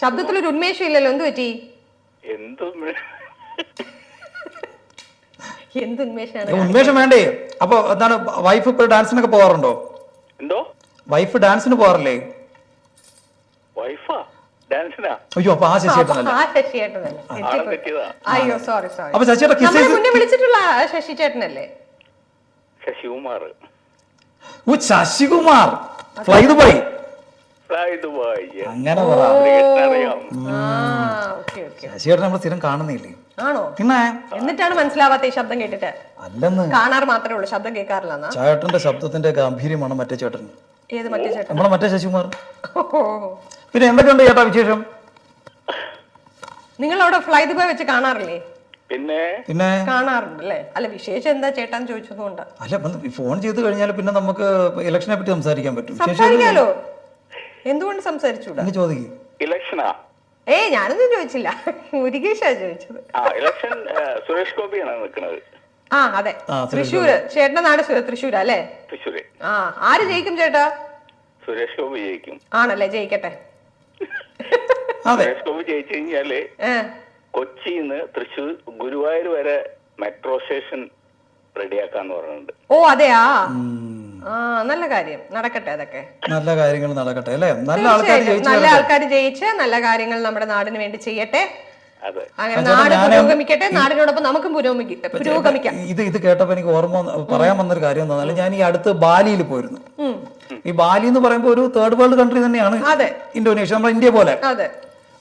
ശബ്ദത്തിലൊരു ഉന്മേഷം ഇല്ലല്ലോ, എന്ത് പറ്റി? ഉന്മേഷം വേണ്ടേ? അപ്പൊ എന്താണ്, വൈഫ് ഇപ്പോൾ ഡാൻസിനൊക്കെ പോവാറുണ്ടോ? എന്തോ? വൈഫ് ഡാൻസിന് പോവാറില്ലേ? അയ്യോ, അപ്പൊ ആ ശശിയേട്ടനല്ല. അയ്യോ, സോറി സോറി. അപ്പൊ ശശിയേട്ടൻ മുന്നേ വിളിച്ചിട്ടുള്ള ശശി ചേട്ടനല്ലേ? ശശികുമാർ. ശശികുമാർ ഫ്ലൈ ദുബായ്. അങ്ങനെ പറ. ശശിയേട്ടൻ നമ്മൾ സ്ഥിരം കാണുന്നില്ലേ? ആണോ? പിന്നെ എന്നിട്ടാണ് മനസ്സിലാവാത്ത ഈ ശബ്ദം കേട്ടിട്ട്? അല്ലെന്ന്, കാണാറ് മാത്രമേ ഉള്ളൂ, ശബ്ദം കേൾക്കാറില്ല. ചേട്ടന്റെ ശബ്ദത്തിന്റെ ഗാംഭീര്യമാണ് മറ്റേ ചേട്ടൻ. ഏത് മറ്റേ ചേട്ടൻ? നമ്മളെ മറ്റേ ശശികുമാർ. പിന്നെ എന്തൊക്കെയുണ്ട് ചേട്ടാ വിശേഷം? നിങ്ങൾ അവിടെ ഫ്ലൈ ദുബായ് വെച്ച് കാണാറില്ലേ? പിന്നെ കാണാറുണ്ടല്ലേ? അല്ല, വിശേഷം എന്താ ചേട്ടാന്ന് ചോദിച്ചതുകൊണ്ട്. അല്ല, ഫോൺ ചെയ്ത് കഴിഞ്ഞാൽ പിന്നെ നമുക്ക് ഇലക്ഷനെ പറ്റി സംസാരിക്കാൻ പറ്റും. സംസാരിക്കാലോ, എന്തുകൊണ്ട് സംസാരിച്ചൂടാ? ചോദിക്കും. ഇലക്ഷനാ? ഞാനൊന്നും ചോദിച്ചില്ല, മുരുകേഷാ ചോദിച്ചത്. ഇലക്ഷൻ സുരേഷ് ഗോപിയാണ് നിൽക്കുന്നത്. അതെ, തൃശ്ശൂര്. ചേട്ടന്റെ നാട് തൃശ്ശൂരാ അല്ലേ? തൃശ്ശൂര്. ആര് ജയിക്കും ചേട്ടാ? സുരേഷ് ഗോപി ജയിക്കും. ആണല്ലേ? ജയിക്കട്ടെ. സുരേഷ് ഗോപി ജയിച്ചു കഴിഞ്ഞാല് കൊച്ചിന്ന് തൃശ്ശൂർ ഗുരുവായൂർ വരെ മെട്രോ സ്റ്റേഷൻ റെഡിയാക്കാന്ന് പറഞ്ഞിട്ടുണ്ട്. അതെയാ? നല്ല കാര്യം, നടക്കട്ടെ. അതൊക്കെ നല്ല കാര്യങ്ങൾ നടക്കട്ടെ അല്ലേ? നല്ല ആൾക്കാർ ജയിച്ച് നല്ല കാര്യങ്ങൾ നമ്മുടെ നാടിന് വേണ്ടി ചെയ്യട്ടെ. അങ്ങനെ നാട് പുരോഗമിക്കട്ടെ, നാടിനോടൊപ്പം നമുക്കും പുരോഗമിക്കാം. ഇത് കേട്ടപ്പോ എനിക്ക് ഓർമ്മ പറയാൻ വന്നൊരു കാര്യം എന്താ, ഞാൻ ഈ അടുത്ത് ബാലിയിൽ പോയിരുന്നു. ഈ ബാലി എന്ന് പറയുമ്പോൾ ഒരു തേർഡ് വേൾഡ് കൺട്രി തന്നെയാണ് ഇന്തോനേഷ്യ, നമ്മുടെ ഇന്ത്യ പോലെ.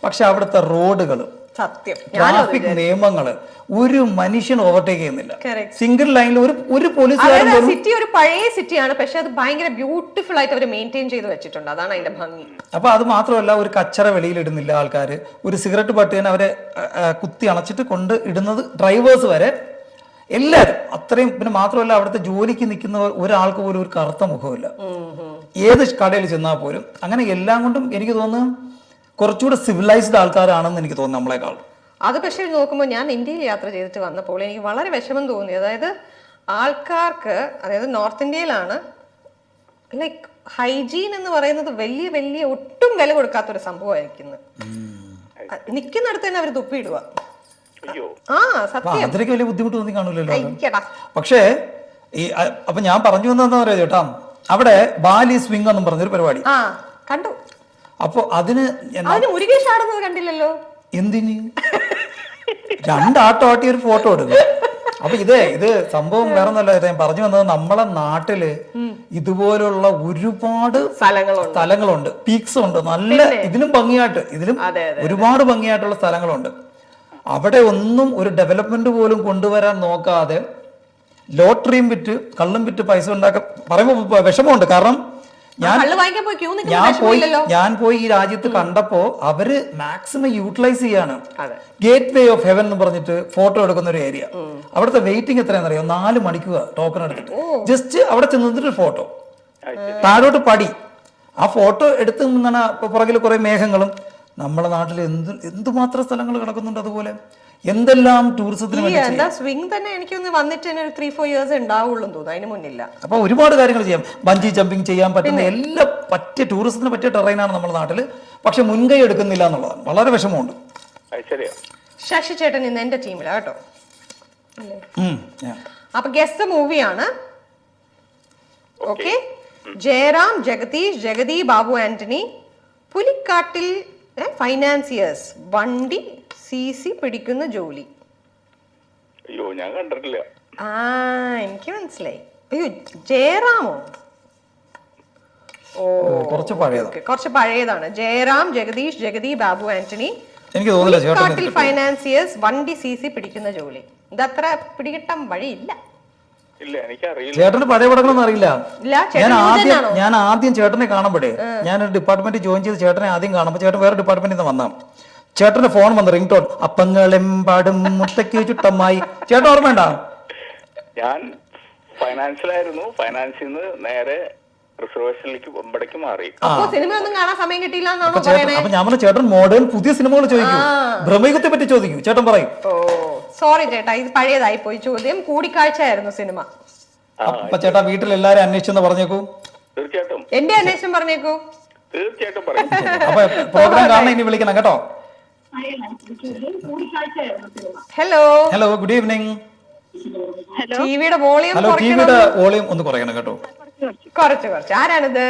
പക്ഷെ അവിടുത്തെ റോഡുകൾ, ട്രാഫിക് നിയമങ്ങള്, ഒരു മനുഷ്യൻ ഓവർടേക്ക് ചെയ്യുന്നില്ല. സിംഗിൾ ലൈനിൽ ഒരു പോലീസുകാരൻ. സിറ്റി ഒരു പഴയ സിറ്റിയാണ്, പക്ഷെ അത് ഭയങ്കര ബ്യൂട്ടിഫുൾ ആയിട്ട് അവർ മെയിൻറ്റെയിൻ ചെയ്ത് വെച്ചിട്ടുണ്ട്. അതാണ് അതിന്റെ ഭംഗി. അപ്പൊ അത് മാത്രമല്ല, ഒരു കച്ചറ വെളിയിലിടുന്നില്ല ആൾക്കാര്. ഒരു സിഗരറ്റ് പട്ടിനെ അവരെ കുത്തി അണച്ചിട്ട് കൊണ്ട് ഇടുന്നത് ഡ്രൈവേഴ്സ് വരെ, എല്ലാവരും അത്രയും. പിന്നെ മാത്രമല്ല, അവിടുത്തെ ജോലിക്ക് നിൽക്കുന്ന ഒരാൾക്ക് പോലും ഒരു കറുത്ത മുഖമില്ല, ഏത് കടയിൽ ചെന്നാൽ പോലും. അങ്ങനെ എല്ലാം കൊണ്ടും എനിക്ക് തോന്നുന്നു കുറച്ചുകൂടെ സിവിലൈസ്ഡ് ആൾക്കാരാണെന്ന് എനിക്ക് തോന്നുന്നു നമ്മളെക്കാൾ. അത് പക്ഷേ നോക്കുമ്പോൾ ഞാൻ ഇന്ത്യയിൽ യാത്ര ചെയ്തിട്ട് വന്നപ്പോൾ എനിക്ക് വളരെ വിഷമം തോന്നി. അതായത് ആൾക്കാർക്ക്, അതായത് നോർത്ത് ഇന്ത്യയിലാണ് ലൈക്ക് ഹൈജീൻ എന്ന് പറയുന്നത് വലിയ വലിയ ഒട്ടും വില കൊടുക്കാത്തൊരു സംഭവമായിരിക്കുന്നത്. നിക്കുന്നിടത്ത് തന്നെ അവർ തുപ്പിയിടുക. ആ സത്യം. അതിലേക്ക് വലിയ ബുദ്ധിമുട്ട് തോന്നി കാണൂലല്ലോ. അയ്യടാ. പക്ഷേ അപ്പൊ ഞാൻ പറഞ്ഞു വന്നതെന്താ പറയാ ചേട്ടാ, അവിടെ ബാലി സ്വിംഗ് എന്നും പറഞ്ഞൊരു പരിപാടി. ആ കണ്ടു. അപ്പൊ അതിന് മുരുകേഷ് ആടുന്നത് കണ്ടില്ലല്ലോ. എന്തിന് രണ്ടാട്ടം ആട്ടി ഒരു ഫോട്ടോ എടുക്കും. അപ്പൊ ഇത് സംഭവം വേറെ ഒന്നല്ല. ഞാൻ പറഞ്ഞു വന്നത് നമ്മളെ നാട്ടില് ഇതുപോലുള്ള ഒരുപാട് സ്ഥലങ്ങളുണ്ട്, പീക്സ് ഉണ്ട്, നല്ല ഇതിലും ഭംഗിയായിട്ട്, ഇതിലും ഒരുപാട് ഭംഗിയായിട്ടുള്ള സ്ഥലങ്ങളുണ്ട്. അവിടെ ഒന്നും ഒരു ഡെവലപ്മെന്റ് പോലും കൊണ്ടുവരാൻ നോക്കാതെ ലോട്ടറിയും വിറ്റ് കള്ളും വിറ്റ് പൈസ ഉണ്ടാക്കാൻ പറയുമ്പോൾ വിഷമമുണ്ട്. കാരണം ഞാൻ പോയി ഈ രാജ്യത്ത് കണ്ടപ്പോ അവര് മാക്സിമം യൂട്ടിലൈസ് ചെയ്യാണ്. ഗേറ്റ് വേ ഓഫ് ഹെവൻ എന്ന് പറഞ്ഞിട്ട് ഫോട്ടോ എടുക്കുന്ന ഒരു ഏരിയ. അവിടുത്തെ വെയിറ്റിംഗ് എത്രയാണെന്ന് അറിയാം? 4 മണിക്കൂർ ടോക്കൺ എടുത്തിട്ട് ജസ്റ്റ് അവിടെ ചെന്നിട്ട് ഫോട്ടോ, താഴോട്ട് പടി. ആ ഫോട്ടോ എടുത്ത് ഇങ്ങനെ പുറകിൽ കുറെ മേഘങ്ങളും. നമ്മുടെ നാട്ടിൽ എന്തുമാത്രം സ്ഥലങ്ങൾ കിടക്കുന്നുണ്ട് അതുപോലെ. എന്തെല്ലാം ടൂറിസത്തിന് സ്വിംഗ് തന്നെ എനിക്കൊന്ന് വന്നിട്ട് 3-4 ഇയേഴ്സ് ഉണ്ടാവുള്ളൂ തോന്നുന്നു, അതിന് മുന്നില്ല. അപ്പൊ ഒരുപാട് കാര്യങ്ങൾ ചെയ്യാം. ബഞ്ചി ജമ്പിങ് ചെയ്യാൻ പറ്റുന്ന എല്ലാം പറ്റിയ ടൂറിസത്തിന് പറ്റിയ ടെറൈനാണ് നമ്മുടെ നാട്ടില്. പക്ഷെ മുൻകൈ എടുക്കുന്നില്ല എന്നുള്ളതാണ് വളരെ വിഷമമുണ്ട്. ശശി ചേട്ടൻ ഇന്ന് എന്റെ ടീമിലാ കേട്ടോ. അപ്പൊ ഗെസ് ദ മൂവിയാണ്. ഓക്കെ. ജയറാം, ജഗദീഷ്, ജഗതി, ബാബു ആന്റണി. പുലിക്കാട്ടിൽ ഫൈനാൻസിയേഴ്സ്, വണ്ടി CC പിടിക്കുന്ന ജോലി. അയ്യോ ഞാൻ കണ്ടിട്ടില്ല. എനിക്ക് മനസ്സിലായി. അയ്യോ ജയറാമോ? കുറച്ച് പഴയതാണ്. ജയറാം, ജഗദീഷ്, ജഗതി, ബാബു ആന്റണി. എനിക്ക് തോന്നുന്നില്ല പുലിക്കാട്ടിൽ ഫൈനാൻസിയേഴ്സ്, വണ്ടി CC പിടിക്കുന്ന ജോലി. ഇതത്ര പിടികിട്ടാൻ വഴിയില്ല. ചേട്ടന് പഴയ പടങ്ങളൊന്നും അറിയില്ല. ഞാൻ ആദ്യം ചേട്ടനെ കാണുമ്പോഴേ, ഞാൻ ഡിപ്പാർട്ട്മെന്റ് ജോയിൻ ചെയ്ത് ചേട്ടനെ ആദ്യം കാണുമ്പോൾ ചേട്ടൻ വേറെ ഡിപ്പാർട്ട്മെന്റിൽ നിന്ന് വന്നാ ചേട്ടന്റെ ഫോൺ വന്ന് റിംഗ് ടോൺ, അപ്പങ്ങളെമ്പാടും മുട്ടയ്ക്ക് ചുട്ടമായി. ചേട്ടൻ ഓർമ്മയുണ്ട? ഞാൻ ഫൈനാൻസിലായിരുന്നു. ഫൈനാൻസിൽ നിന്ന് നേരെ റിസർവേഷനിലേക്ക് മുമ്പടേക്ക് മാറി. സിനിമയൊന്നും കാണാൻ സമയം കിട്ടിയില്ല. അപ്പൊ ഞാൻ പറഞ്ഞ ചേട്ടൻ മോഡേൺ പുതിയ സിനിമകൾ ചോദിക്കൂ, ഭ്രമയുഗത്തെ പറ്റി ചോദിക്കൂ, ചേട്ടൻ പറയും. സോറി ചേട്ടാ, ഇത് പഴയതായി പോയി ചോദ്യം. കൂടിക്കാഴ്ച ആയിരുന്നു സിനിമ. അപ്പൊ ചേട്ടാ വീട്ടിൽ എല്ലാരും അന്വേഷിച്ചെന്ന് പറഞ്ഞേക്കൂ. തീർച്ചയായിട്ടും എന്റെ അന്വേഷണം പറഞ്ഞേക്കൂ. തീർച്ചയായിട്ടും പറയും. അപ്പൊ പ്രോഗ്രാം കാണാൻ ഇനി വിളിക്കണം കേട്ടോ. Hello hello, good evening. ടിവിയുടെ വോളിയം ഒന്ന് കുറയ്ക്കണം കേട്ടോ. കുറച്ച്. ആരാണിത്?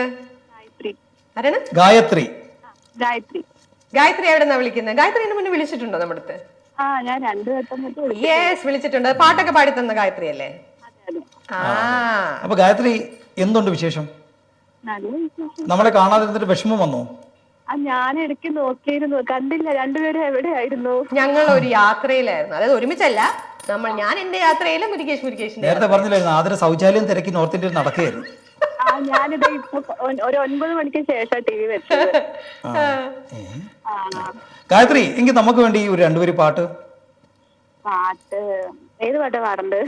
ആരാണ്? ഗായത്രി. ഗായത്രി എവിടെന്നാ വിളിക്കുന്നത്? ഗായത്രി മുന്നേ വിളിച്ചിട്ടുണ്ടോ നമ്മുടെ അടുത്ത്? ഞാൻ 2 വട്ടം വിളിച്ചിട്ടുണ്ട്. പാട്ടൊക്കെ പാടി തന്ന ഗായത്രി അല്ലേ? അപ്പൊ ഗായത്രി എന്തുണ്ട് വിശേഷം? നമ്മളെ കാണാതിരുന്നിട്ട് വിഷമം വന്നോ? ഞാൻ ഇടയ്ക്ക് നോക്കിയിരുന്നു, കണ്ടില്ല. രണ്ടുപേരും എവിടെയായിരുന്നു? ഞങ്ങൾ ഒരു യാത്രയിലായിരുന്നു. അതായത് ഒരുമിച്ചല്ല, ഞാൻ എന്റെ യാത്രയിലും മുരുകേഷ് നേരത്തെ പറഞ്ഞില്ലായിരുന്നു ആദ്യം ശൗചാലയം തിരക്കി നോർത്ത് ഇന്ത്യയിൽ നടക്കുകയായിരുന്നു. ഞാനിത് ഇപ്പൊ ഒരു 9 മണിക്ക് ശേഷം TV വെച്ചത്. ഗായത്രി, എങ്കിൽ നമുക്ക് വേണ്ടി ഒരു 2 വരി പാട്ട്. ഏത് പാട്ടാ പാടണ്ട്?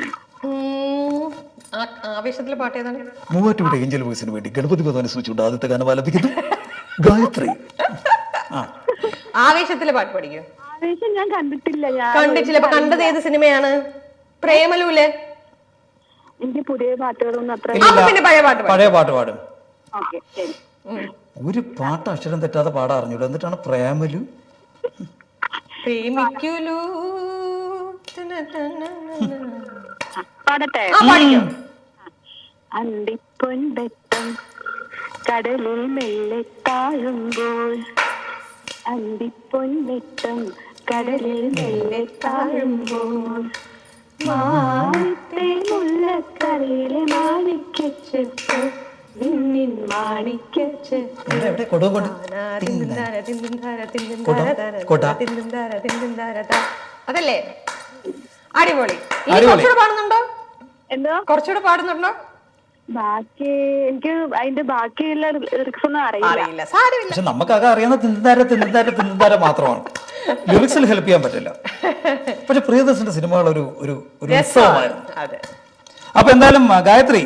ആവേശത്തിലെ പാട്ട് ഏതാണ്? മൂവാറ്റുപുഴ ഏഞ്ചൽ വോയിസിന് വേണ്ടി ഗണപതി ഭഗവാനെ സൂചിച്ചുകൊണ്ട് ആദ്യത്തെ ഗാനം ആലപിക്കുന്നു ഗായത്രി. ആവേശത്തിലെ പാട്ട് പഠിക്കൂ. ആവേശം ഞാൻ കണ്ടിട്ടില്ല. അപ്പൊ കണ്ടത് ഏത് സിനിമയാണ്? പ്രേമലൂലെ? എനിക്ക് പുതിയ പാട്ടുകളൊന്നും അത്ര. പിന്നെ പഴയ പാട്ട് പാടും. ഒരു പാട്ട് അക്ഷരം തെറ്റാതെ പാടാൻ അറിഞ്ഞൂടാ, എന്നിട്ടാണ് പ്രേമലു. പ്രേമിക്കുലൂ. പാടട്ടെ? അന്തിപ്പൊൻപെട്ടം കടലിൽ മെല്ലെ താഴുമ്പോൾ, അന്തിപ്പൊൻപെട്ടം കടലിൽ മെല്ലെ താഴുമ്പോൾ, മുല്ലക്കരയിലെ മാണിക്കച്ചെപ്പ് നിന്നിൻ മാണിക്കച്ചെപ്പ്. അതല്ലേ? അടിപൊളി. പാടുന്നുണ്ടോ? എന്തോ കുറച്ചുകൂടെ പാടുന്നുണ്ടോ? ബാക്കി എനിക്ക് അതിന്റെ ബാക്കിയുള്ള ലിറിക്സ് ഒന്നും അറിയില്ല. പക്ഷെ നമുക്കൊക്കെ അറിയാവുന്ന തിന്താര മാത്രമാണ്. ലിറിക്സിൽ ഹെൽപ്പ് ചെയ്യാൻ പറ്റില്ല. പക്ഷെ പ്രിയദർശന്റെ സിനിമകൾ ഒരു ഉത്സവമായിരുന്നു. അപ്പൊ എന്തായാലും ഗായത്രി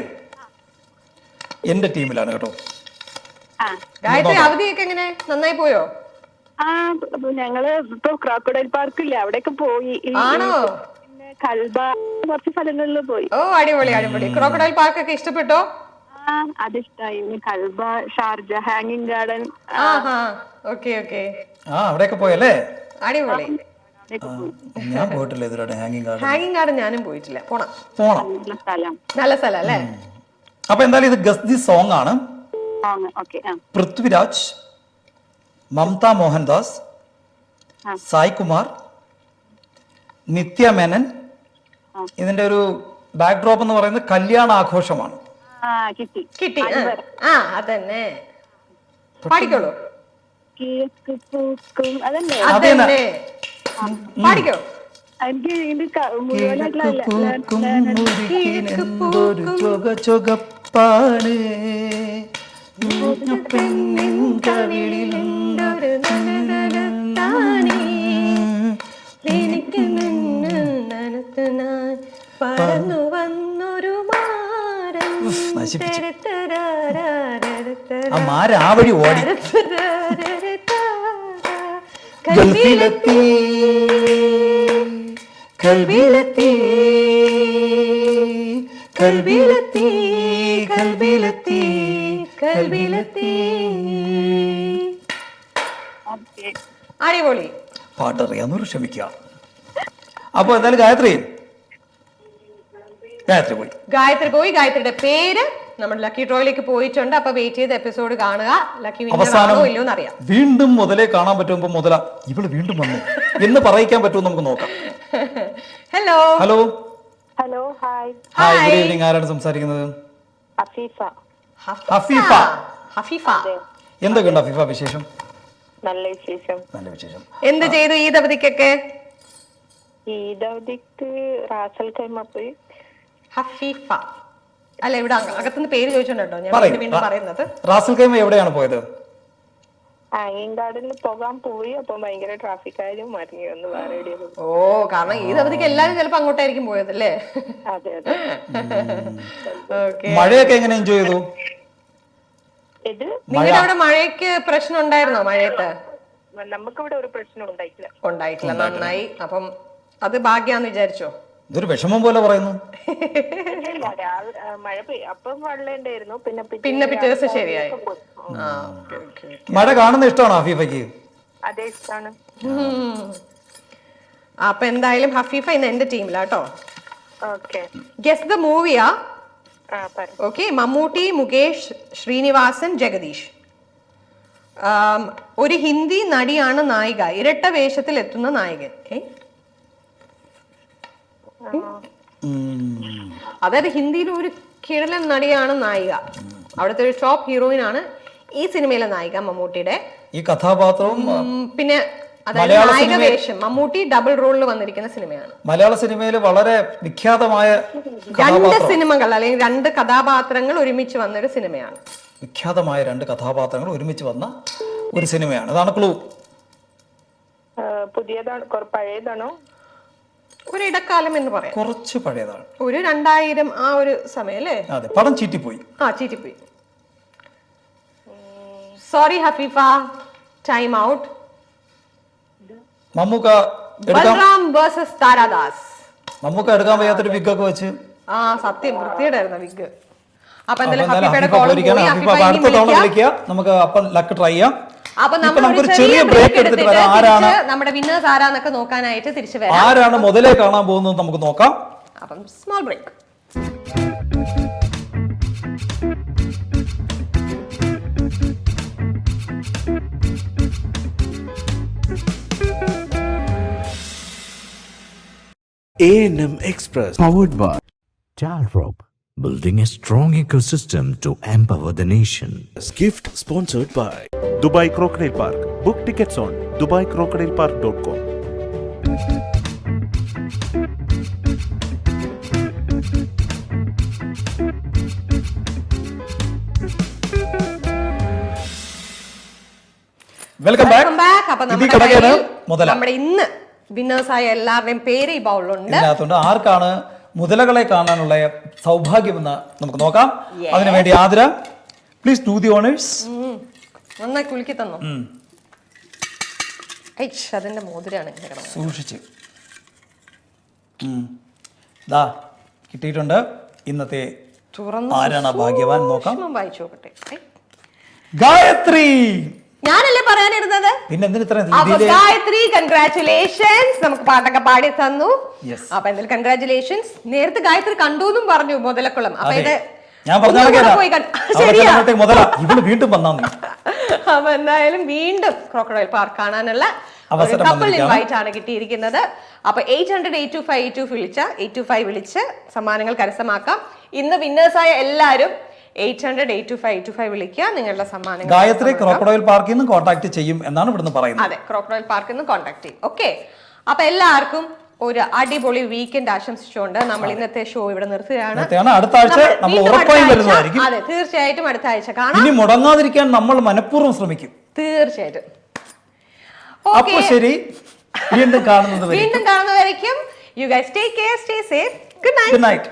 എന്റെ ടീമിലാണ് കേട്ടോ. ഗായത്രി അവധിയൊക്കെ എങ്ങനെ? നന്നായി പോയോ? ഞങ്ങള് ഇപ്പൊ ക്രോക്കഡൈൽ പാർക്കില്ലേ, അവിടെയൊക്കെ പോയി. ആണോ? പിന്നെ കൽബ കുറച്ച് സ്ഥലങ്ങളിൽ പോയി. ഓ അടിപൊളി അടിപൊളി. ക്രോക്കഡൈൽ പാർക്ക് ഒക്കെ ഇഷ്ടപ്പെട്ടോ? ആ അതിഷ്ടായി. കൽബ, ഷാർജ, ഹാങ്ങിങ് ഗാർഡൻ. Okay okay. അവിടെയൊക്കെ പോയല്ലേ? അടിപൊളി. ഞാൻ പോയിട്ടില്ല ഇതുവരെ ഹാങ്ങിങ് ഗാർഡൻ. ഹാങ്ങിങ് ഗാർഡൻ ഞാനും പോയിട്ടില്ല. പോണം. നല്ല സ്ഥലം അല്ലേ? അപ്പൊ എന്തായാലും ഇത് ഗസ് ദി സോങ് ആണ്. പൃഥ്വിരാജ്, മമത മോഹൻദാസ്, സായ് കുമാർ, നിത്യ മേനൻ. ഇതിന്റെ ഒരു ബാക്ക്ഡ്രോപ്പ് എന്ന് പറയുന്നത് കല്യാണ ആഘോഷമാണ്. കിട്ടി. അതന്നെ പാടിക്കോളൂ. അതന്നെ പാടിക്കോ. ചൊകപ്പാണ് പറന്നു വന്നൊരു ആ മാര ആ വഴി ഓടി ഗൾഫിലെത്തി കൽബിലെത്തി കൽബിലെത്തി കൽബിലെത്തി കൽബിലെത്തി. അടിപൊളി. പാട്ടറിയാന്നൊരു ക്ഷമിക്കുക. അപ്പൊ എന്തായാലും ഗായത്രി പോയി. ഗായത്രിയുടെ പേര് നമ്മുടെ ലക്കി ഡ്രോയിലേക്ക് പോയിട്ടുണ്ട്. അപ്പൊ വെയിറ്റ് ചെയ്ത് എപ്പിസോഡ് കാണുക. ലക്കി അവസാനം ഇല്ലയോ അറിയാം. വീണ്ടും മുതലേ കാണാൻ പറ്റുമ്പോ മുതല ഇവള് വീണ്ടും വന്നു എന്ന് പറയിക്കാൻ പറ്റുമോ നമുക്ക് നോക്കാം. Hello hello hello. Hi. Hi, good evening. ആരാണ് സംസാരിക്കുന്നത്? ഹഫീഫ. എന്തൊക്കെയുണ്ട് ഹഫീഫ വിശേഷം? നല്ല വിശേഷം. നല്ല വിശേഷം. എന്ത് ചെയ്തു ഈദ് അവധിക്കൊക്കെ? ഈദ് അവധിക്ക് റാസൽ ഖൈമ പോയി. ഹഫീഫ അല്ല, ഇവിടെ അകത്തുനിന്ന് പേര് ചോദിച്ചോണ്ടോ ഞാൻ വീണ്ടും പറയുന്നത്. റാസൽ ഖൈമ എവിടെയാണ് പോയത്? ഹാങ്ങിങ് ഗാർഡനിൽ പോകാൻ പോയി. അപ്പൊ ഭയങ്കര ട്രാഫിക് ആയാലും മറിഞ്ഞു ഒന്ന് വേറെ എവിടെയും. ഓ, കാരണം ഈദ് അവധിക്ക് എല്ലാരും ചിലപ്പോ അങ്ങോട്ടായിരിക്കും പോയതല്ലേ? അതെ അതെ. മഴയൊക്കെ എങ്ങനെ എൻജോയ് ചെയ്തു? നിങ്ങളുടെ അവിടെ മഴയ്ക്ക് പ്രശ്നം ഉണ്ടായിരുന്നോ? മഴയത്ത് നമുക്കിവിടെ ഒരു പ്രശ്നം ഉണ്ടായിട്ടില്ല. നന്നായി. അപ്പം അത് ഭാഗ്യാന്ന് വിചാരിച്ചോ? ഇതൊരു വിഷമം പോലെ പറയുന്നു. മഴ അപ്പം വെള്ളമുണ്ടായിരുന്നു. പിന്നെ പിറ്റേ ദിവസം ശരിയായി. മഴ കാണുന്ന ഇഷ്ടമാണോ ഹഫീഫയ്ക്ക്? അതെ, ഇഷ്ടമാണ്. അപ്പൊ എന്തായാലും ഹഫീഫ ഇന്ന് എന്റെ ടീമിലാട്ടോ. ഗെസ് ദ മൂവിയാ. ഓക്കെ. മമ്മൂട്ടി, മുകേഷ്, ശ്രീനിവാസൻ, ജഗദീഷ്. ഒരു ഹിന്ദി നടിയാണ് നായിക. ഇരട്ട വേഷത്തിൽ എത്തുന്ന നായകൻ. അതായത് ഹിന്ദിയിൽ ഒരു കിഴലൻ നടിയാണ് നായിക. അവിടുത്തെ ഒരു ടോപ്പ് ഹീറോയിൻ ആണ് ഈ സിനിമയിലെ നായിക മമ്മൂട്ടിയുടെ. ഈ കഥാപാത്രവും പിന്നെ അതായത് നായിക വേഷം മമ്മൂട്ടി ഡബിൾ റോളിൽ വന്നിരിക്കുന്ന സിനിമയാണ്. മലയാള സിനിമയിൽ വളരെ വിഖ്യാതമായ രണ്ട് സിനിമകൾ അല്ലെങ്കിൽ രണ്ട് കഥാപാത്രങ്ങൾ ഒരുമിച്ച് വന്ന ഒരു സിനിമയാണ്. വിഖ്യാതമായ രണ്ട് കഥാപാത്രങ്ങൾ ഒരുമിച്ച് വന്ന ഒരു സിനിമയാണ്. അതാണ് ക്ലൂ. പുതിയതാണോ പഴയതാണോ? ഒരു ഇടക്കാലം എന്ന് പറയാം. കുറച്ച് പഴയതാണ്. ഒരു 2000 ആ ഒരു സമയം അല്ലേ? അതെ. പടം ചീറ്റിപ്പോയി. ചീറ്റിപ്പോയി. Sorry Hafeefa, time out. Mammukka Balram versus Tharadas. Mammukka എടുക്കാൻ വയ്യാത്തൊരു വിഗ് ഒക്കെ വെച്ച്. സത്യം വൃത്തിയുടെ ആയിരുന്നു വിഗ്. അപ്പൊ അടുത്ത തവണ വിളിക്കുക. നമുക്ക് അപ്പം ലക്ക് ട്രൈ ചെയ്യാം. അപ്പൊ നമുക്കൊരു ചെറിയ ബ്രേക്ക് എടുത്തിട്ട് വരാം. ആരാണ് നമ്മുടെ വിന്നേഴ്സ് ആരാന്നൊക്കെ നോക്കാനായിട്ട് തിരിച്ചു വരാം. ആരാണ് മുതലേ കാണാൻ പോകുന്നത് നമുക്ക് നോക്കാം. അപ്പം small break. A&M Express powered by Talrop, building a strong ecosystem to empower the nation. Gift sponsored by Dubai Crocodile Park. Book tickets on dubaicrocodilepark.com. Welcome back. അപ്പൊ നമ്മുടെ ഇന്ന് വിന്നേഴ്സായ എല്ലാവരുടെയും പേര് ഈ ബൗളിലുണ്ട്. ഇതിനകത്തുണ്ട്. ആർക്കാണ് മുതലകളെ കാണാനുള്ള സൗഭാഗ്യമെന്ന് നമുക്ക് നോക്കാം. അതിനുവേണ്ടി Athira please do the honours. നന്നായി കുലുക്കി തന്നു. അതിന്റെ മോതിരാണ് സൂക്ഷിച്ച്. ദാ കിട്ടിയിട്ടുണ്ട്. ഇന്നത്തെ ആരാണ് ഭാഗ്യവാൻ നോക്കാം. വായിച്ചു നോക്കട്ടെ. ഗായത്രി. ഞാനല്ലേ പറയാനിരുന്നത്. പിന്നെ എന്തിന് ഇത്ര അപ്പൊ ഗായത്രി കൺഗ്രാറ്റുലേഷൻസ്, നമുക്ക് പാട്ടൊക്കെ പാടി തന്നു. Yes. അപ്പൊ എന്തായാലും കൺഗ്രാറ്റുലേഷൻസ്. നേരത്തെ ഗായത്രി കണ്ടു എന്നും പറഞ്ഞു മുതലക്കുളം. അപ്പൊ ഇത് ഞാൻ ഇവള് വീണ്ടും വന്നാ. അപ്പൊ എന്തായാലും വീണ്ടും ക്രോക്കഡൈൽ പാർക്ക് കാണാനുള്ള കപ്പിൾ ഇൻവൈറ്റ് ആണ് കിട്ടിയിരിക്കുന്നത്. അപ്പൊ 800-825-82 വിളിച്ച 825 വിളിച്ച് സമ്മാനങ്ങൾ കരസ്ഥമാക്കാം. ഇന്ന് വിന്നേഴ്സായ എല്ലാവരും 800-825-82 വിളിക്കുക, നിങ്ങളുടെ സമ്മാനങ്ങൾ. ഗായത്രി ക്രോക്കഡൈൽ പാർക്കിൽ നിന്ന് കോൺടാക്ട് ചെയ്യും എന്നാണ് ഇവിടുന്ന് പറയുന്നത്. അതെ, ക്രോക്കഡൈൽ പാർക്കിൽ നിന്ന് കോൺടാക്ട് ചെയ്യും. ഓക്കെ, അപ്പൊ എല്ലാവർക്കും ഒരു അടിപൊളി വീക്കെൻഡ് ആശംസിച്ചുകൊണ്ട് നമ്മൾ ഇന്നത്തെ ഷോ ഇവിടെ നിർത്തുകയാണ്. അടുത്ത ആഴ്ച നമ്മൾ ഉറപ്പായും വരുന്നതായിരിക്കും. അതെ, തീർച്ചയായിട്ടും അടുത്ത ആഴ്ച കാണാം. ഇനി മുടങ്ങാതിരിക്കാൻ നമ്മൾ മനഃപൂർവ്വം ശ്രമിക്കും. തീർച്ചയായിട്ടും. അപ്പൊ ശരി, വീണ്ടും കാണുന്നതുവരേക്കും you guys take care, stay safe. Good night.